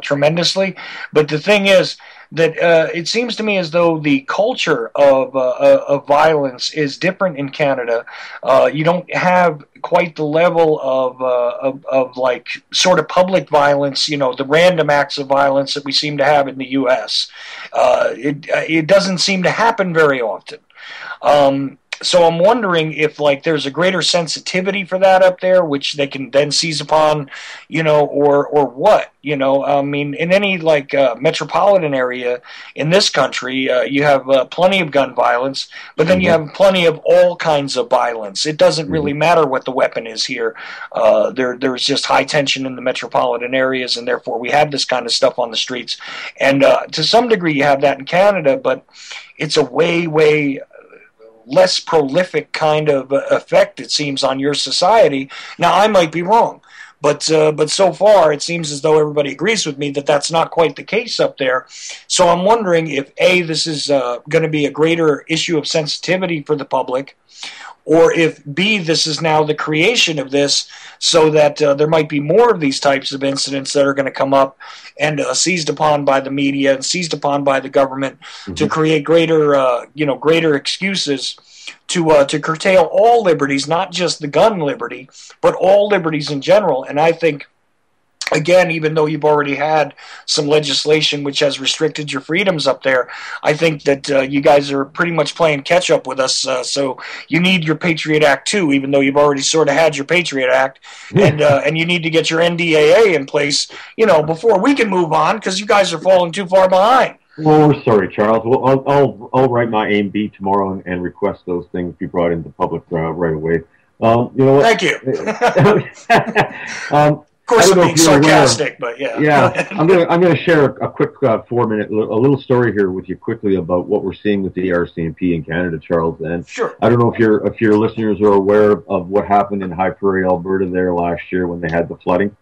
tremendously. But the thing is that it seems to me as though the culture of violence is different in Canada. You don't have quite the level of like sort of public violence, the random acts of violence that we seem to have in the U.S. It doesn't seem to happen very often. So I'm wondering if, like, there's a greater sensitivity for that up there, which they can then seize upon, or what, I mean, in any, like, metropolitan area in this country, you have plenty of gun violence, but then you have plenty of all kinds of violence. It doesn't really matter what the weapon is here. There's just high tension in the metropolitan areas, and therefore we have this kind of stuff on the streets. And to some degree you have that in Canada, but it's a way less prolific kind of effect, it seems, on your society. Now, I might be wrong, but so far it seems as though everybody agrees with me that that's not quite the case up there. So I'm wondering if, A, this is going to be a greater issue of sensitivity for the public, or if, B, this is now the creation of this so that there might be more of these types of incidents that are going to come up and seized upon by the media and seized upon by the government to create greater excuses to curtail all liberties, not just the gun liberty, but all liberties in general. And I think, again, even though you've already had some legislation which has restricted your freedoms up there, I think that you guys are pretty much playing catch-up with us. So you need your Patriot Act too, even though you've already sort of had your Patriot Act. And you need to get your NDAA in place, before we can move on, because you guys are falling too far behind. Well, we're sorry, Charles. Well, I'll write my A&B tomorrow and request those things be brought into public right away. You know what? Thank you. Of course, I'm being sarcastic, but yeah. Yeah, I'm gonna share a quick 4-minute a little story here with you quickly about what we're seeing with the RCMP in Canada, Charles. And sure. I don't know if your listeners are aware of what happened in High Prairie, Alberta, there last year when they had the flooding.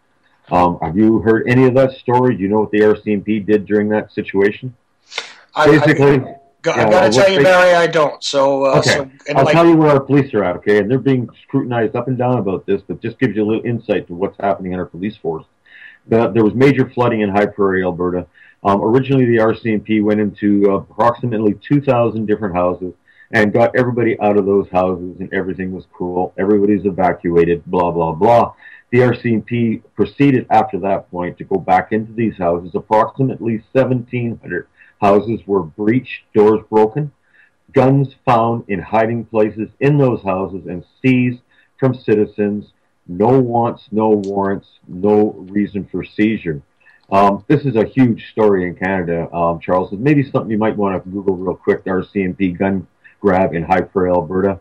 Have you heard any of that story? Do you know what the RCMP did during that situation? Basically. I got to tell you, Barry, I don't. So, okay. I'll tell you where our police are at, okay? And they're being scrutinized up and down about this, but just gives you a little insight to what's happening in our police force. There was major flooding in High Prairie, Alberta. Originally, the RCMP went into approximately 2,000 different houses and got everybody out of those houses, and everything was cool. Everybody's evacuated, blah, blah, blah. The RCMP proceeded after that point to go back into these houses. Approximately 1,700 houses were breached, doors broken, guns found in hiding places in those houses and seized from citizens. No wants, no warrants, no reason for seizure. This is a huge story in Canada, Charles. Maybe something you might want to Google real quick, the RCMP gun grab in High Prairie, Alberta.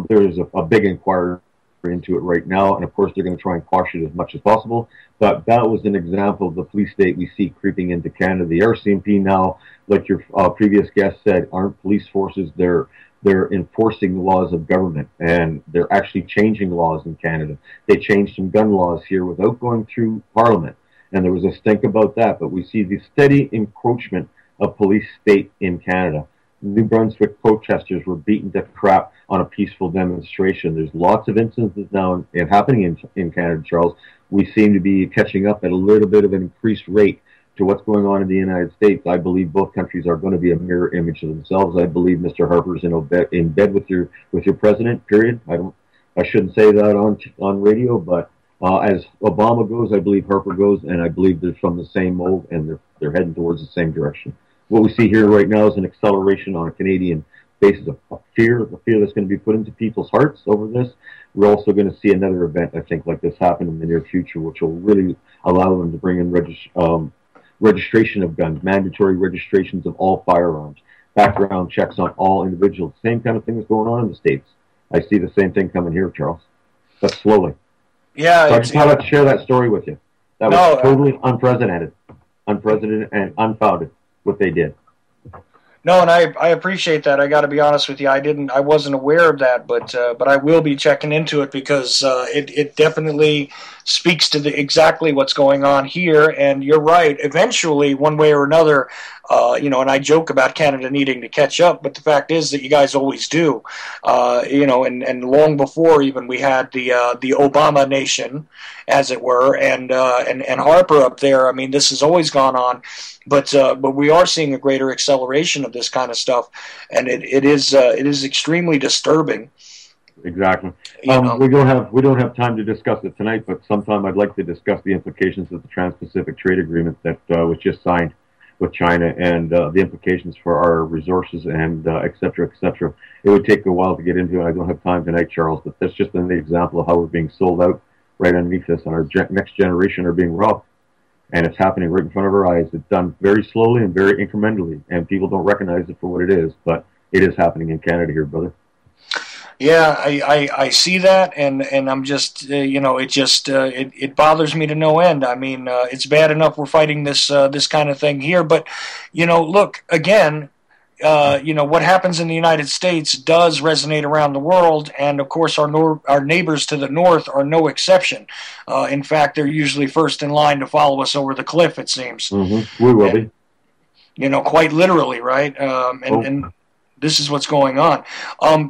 There is a big inquiry into it right now, and of course they're going to try and quash it as much as possible. But that was an example of the police state we see creeping into Canada. The RCMP now, like your previous guest said, aren't police forces. They're enforcing the laws of government, and they're actually changing laws in Canada. They changed some gun laws here without going through Parliament, and there was a stink about that. But we see the steady encroachment of police state in Canada. New Brunswick protesters were beaten to crap on a peaceful demonstration. There's lots of instances now happening in Canada, Charles. We seem to be catching up at a little bit of an increased rate to what's going on in the United States. I believe both countries are going to be a mirror image of themselves. I believe Mr. Harper's in bed with your president, period. I shouldn't say that on radio, but as Obama goes, I believe Harper goes, and I believe they're from the same mold, and they're heading towards the same direction. What we see here right now is an acceleration on a Canadian basis of fear, the fear that's going to be put into people's hearts over this. We're also going to see another event, I think, like this happen in the near future, which will really allow them to bring in registration of guns, mandatory registrations of all firearms, background checks on all individuals. Same kind of thing that's going on in the States. I see the same thing coming here, Charles. But slowly. Yeah. So I just wanted to share that story with you. That was totally unprecedented and unfounded, what they did. No, and I appreciate that. I got to be honest with you. I wasn't aware of that, but I will be checking into it because it definitely speaks to exactly what's going on here. And you're right. Eventually, one way or another, and I joke about Canada needing to catch up, but the fact is that you guys always do. And long before even we had the Obama nation, as it were, and Harper up there. I mean, this has always gone on, but we are seeing a greater acceleration of this kind of stuff, and it is extremely disturbing. Exactly. We don't have time to discuss it tonight, but sometime I'd like to discuss the implications of the Trans-Pacific Trade Agreement that was just signed with China, and the implications for our resources and et cetera, et cetera. It would take a while to get into, and I don't have time tonight, Charles, but that's just an example of how we're being sold out right underneath us, and our next generation are being robbed. And it's happening right in front of our eyes. It's done very slowly and very incrementally, and people don't recognize it for what it is, but it is happening in Canada here, brother. Yeah, I see that, and I'm just it bothers me to no end. I mean, it's bad enough we're fighting this kind of thing here, but look again. What happens in the United States does resonate around the world, and of course our neighbors to the north are no exception. In fact, they're usually first in line to follow us over the cliff, it seems. Mm-hmm. We will be. Quite literally, right? And this is what's going on.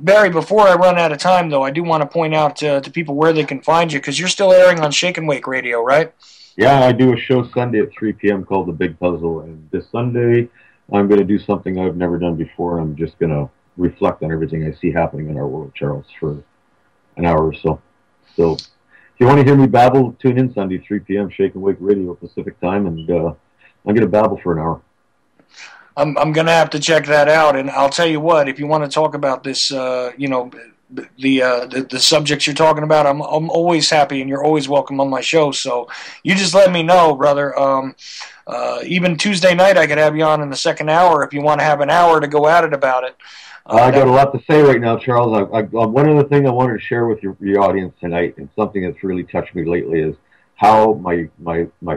Barry, before I run out of time, though, I do want to point out to people where they can find you, because you're still airing on Shake and Wake Radio, right? Yeah, I do a show Sunday at 3 p.m. called The Big Puzzle, and this Sunday I'm going to do something I've never done before. I'm just going to reflect on everything I see happening in our world, Charles, for an hour or so. So if you want to hear me babble, tune in Sunday, 3 p.m., Shake and Wake Radio, Pacific Time, and I'm going to babble for an hour. I'm going to have to check that out, and I'll tell you what, if you want to talk about this, the subjects you're talking about, I'm always happy, and you're always welcome on my show, so you just let me know, brother. Even Tuesday night I could have you on in the second hour if you want to have an hour to go at it about it. I got a lot to say right now, Charles. One other thing I wanted to share with your audience tonight, and something that's really touched me lately, is how my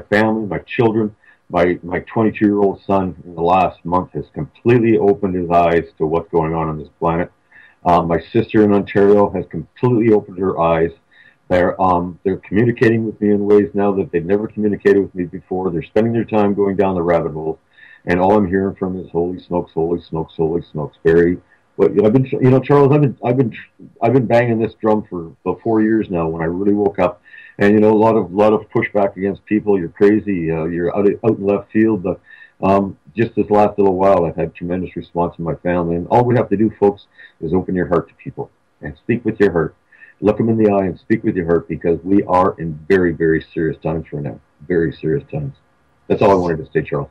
family, my children, my 22-year-old son in the last month has completely opened his eyes to what's going on this planet. My sister in Ontario has completely opened her eyes. They're communicating with me in ways now that they've never communicated with me before. They're spending their time going down the rabbit hole, and all I'm hearing from is holy smokes, holy smokes, holy smokes. Barry, Charles, I've been banging this drum for about 4 years now. When I really woke up, and a lot of pushback against people. You're crazy. You're out in left field, but just this last little while, I've had tremendous response from my family. And all we have to do, folks, is open your heart to people and speak with your heart. Look them in the eye and speak with your heart, because we are in very, very serious times right now. Very serious times. That's all I wanted to say, Charles.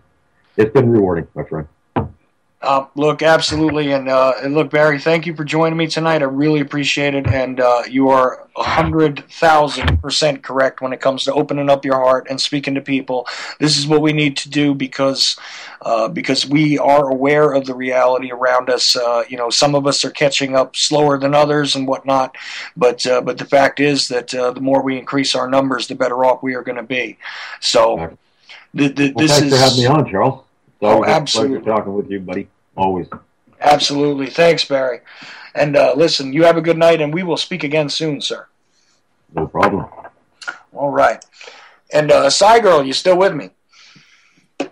It's been rewarding, my friend. Look, absolutely, and look, Barry, thank you for joining me tonight. I really appreciate it, and you are 100,000% correct when it comes to opening up your heart and speaking to people. This is what we need to do because we are aware of the reality around us. Some of us are catching up slower than others and whatnot, but the fact is that the more we increase our numbers, the better off we are going to be. So, thanks for having me on, Charles. Absolutely. Pleasure talking with you, buddy. Always. Absolutely. Thanks, Barry. And listen, you have a good night, and we will speak again soon, sir. No problem. All right. And Cy Girl, you still with me?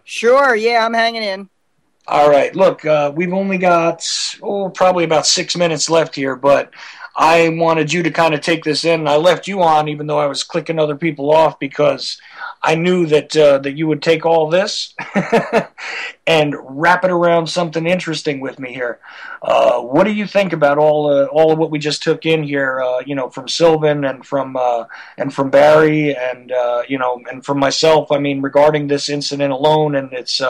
Sure, yeah, I'm hanging in. All right. Look, we've only got, probably about 6 minutes left here, but I wanted you to kind of take this in, and I left you on even though I was clicking other people off, because I knew that you would take all this and wrap it around something interesting with me here. What do you think about all of what we just took in here? From Sylvan and from Barry and and from myself. I mean, regarding this incident alone and its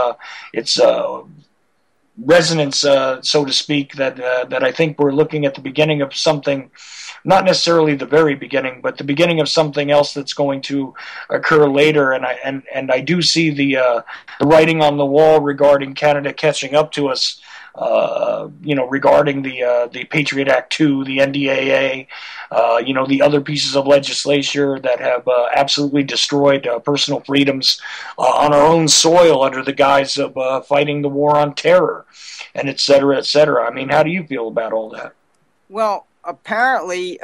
resonance, so to speak. That I think we're looking at the beginning of something. Not necessarily the very beginning, but the beginning of something else that's going to occur later. And I do see the writing on the wall regarding Canada catching up to us. Regarding the Patriot Act 2, the NDAA, the other pieces of legislation that have absolutely destroyed personal freedoms on our own soil under the guise of fighting the war on terror, and et cetera, et cetera. I mean, how do you feel about all that? Well, apparently,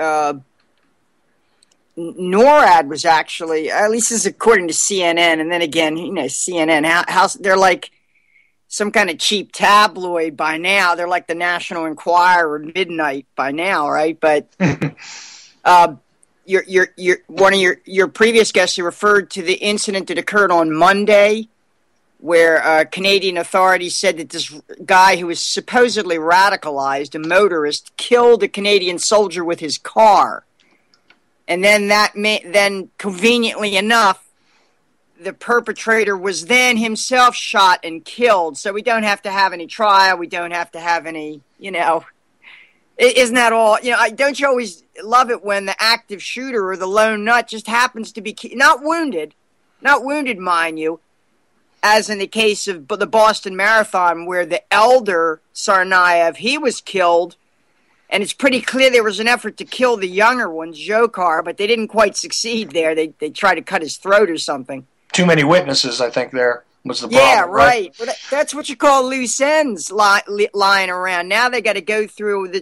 NORAD was actually, at least this is according to CNN, and then again, CNN, how they're like some kind of cheap tabloid by now. They're like the National Enquirer or Midnight by now, right? But one of your previous guests, you referred to the incident that occurred on Monday, where Canadian authorities said that this guy who was supposedly radicalized, a motorist, killed a Canadian soldier with his car. And then then conveniently enough, the perpetrator was then himself shot and killed. So we don't have to have any trial. We don't have to have any, isn't that all? Don't you always love it when the active shooter or the lone nut just happens to be not wounded, mind you, as in the case of the Boston Marathon, where the elder Tsarnaev, he was killed, and it's pretty clear there was an effort to kill the younger one, Dzhokhar, but they didn't quite succeed there. They tried to cut his throat or something. Too many witnesses, I think, there was the problem. Yeah, right. Well, that's what you call loose ends lying around. Now they got to go through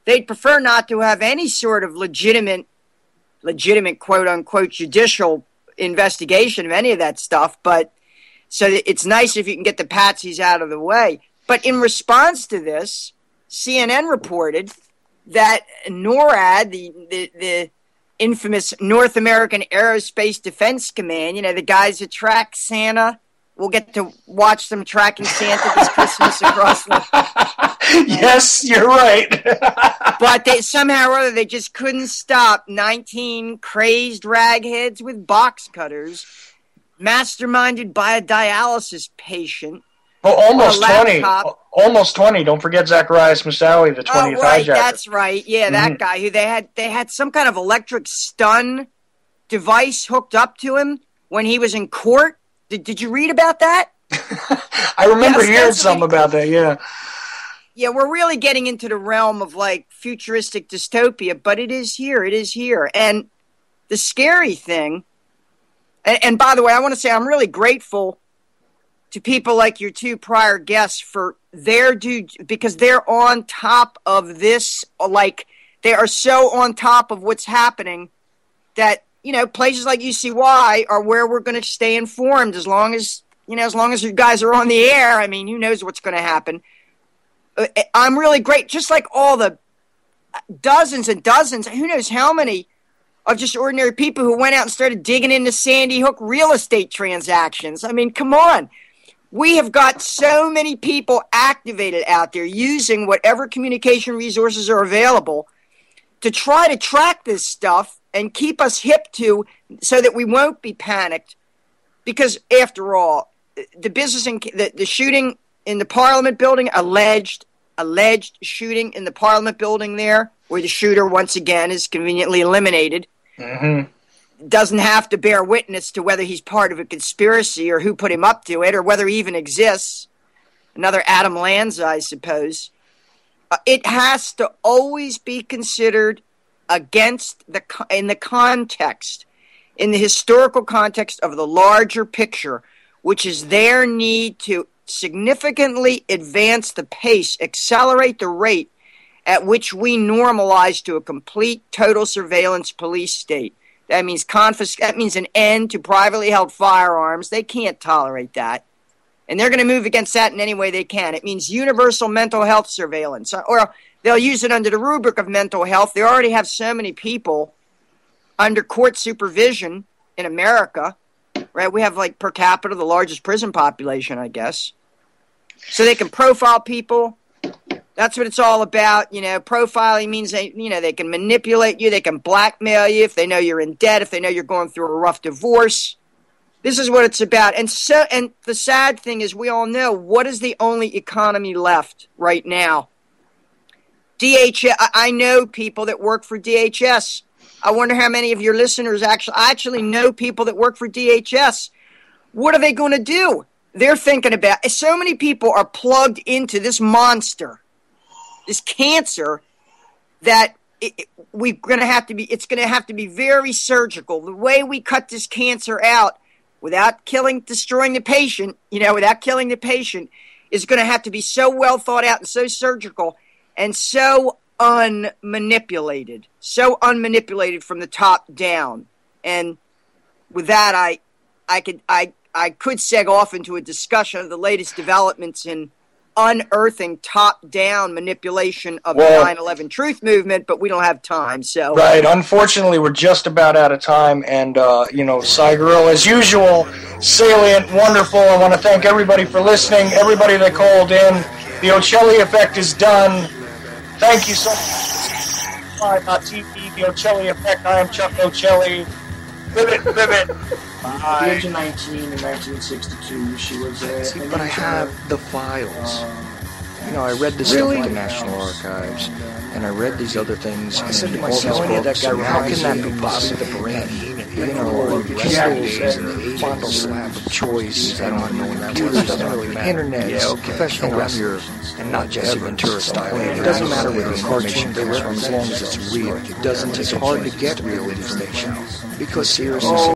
they'd prefer not to have any sort of legitimate quote-unquote judicial investigation of any of that stuff, but so it's nice if you can get the patsies out of the way. But in response to this, CNN reported that NORAD, the infamous North American Aerospace Defense Command, the guys that track Santa, we'll get to watch them tracking Santa this Christmas across the... Yes, you're right. But somehow or other, they just couldn't stop 19 crazed ragheads with box cutters masterminded by a dialysis patient. Oh, almost 20. Don't forget Zacharias Moussaoui, the 20th right, hijacker. That's right. Yeah, that guy who they had some kind of electric stun device hooked up to him when he was in court. Did you read about that? I remember hearing something about that, yeah. Yeah, we're really getting into the realm of like futuristic dystopia, but it is here. And the scary thing, and by the way, I want to say I'm really grateful to people like your two prior guests for because they're on top of this, like they are so on top of what's happening that, places like UCY are where we're going to stay informed as long as you guys are on the air. I mean, who knows what's going to happen. I'm really great, just like all the dozens and dozens, who knows how many of just ordinary people who went out and started digging into Sandy Hook real estate transactions. I mean, come on. We have got so many people activated out there using whatever communication resources are available to try to track this stuff and keep us hip to so that we won't be panicked. Because after all, the shooting in the Parliament building, alleged shooting in the Parliament building there, where the shooter once again is conveniently eliminated, doesn't have to bear witness to whether he's part of a conspiracy or who put him up to it or whether he even exists. Another Adam Lanza, I suppose. It has to always be considered in the context, in the historical context of the larger picture, which is their need to significantly advance the pace, accelerate the rate at which we normalize to a complete total surveillance police state. That means that means an end to privately held firearms. They can't tolerate that. And they're going to move against that in any way they can. It means universal mental health surveillance. Or they'll use it under the rubric of mental health. They already have so many people under court supervision in America, right? We have, like, per capita, the largest prison population, I guess. So they can profile people. That's what it's all about. Profiling means they can manipulate you. They can blackmail you if they know you're in debt, if they know you're going through a rough divorce. This is what it's about. And the sad thing is we all know what is the only economy left right now. DHS. I know people that work for DHS. I wonder how many of your listeners actually know people that work for DHS. What are they going to do? They're thinking about, so many people are plugged into this monster, this cancer, that it's going to have to be very surgical. The way we cut this cancer out without destroying the patient, without killing the patient, is going to have to be so well thought out and so surgical and so unmanipulated from the top down. And with that, I could seg off into a discussion of the latest developments in unearthing top-down manipulation of the 9/11 truth movement, but we don't have time. So right, unfortunately, we're just about out of time, and Cy Gorilla, as usual, salient, wonderful. I want to thank everybody for listening, everybody that called in. The Ochelli Effect is done. Thank you so much. TV, The Ochelli Effect. I am Chuck Ochelli. Live it. At the age of 19 in 1962, she was See, but I have the files. I read this stuff at the National Archives, and I read these other things. I said to myself, how can that be possible? The brain, pistols and fondle slab of choice, I don't know, computers, internet, professional wrestlers, and not Jesse Ventura style. It doesn't matter whether it's cartoon they rip as long as it's real. It's hard to get real information because seriously,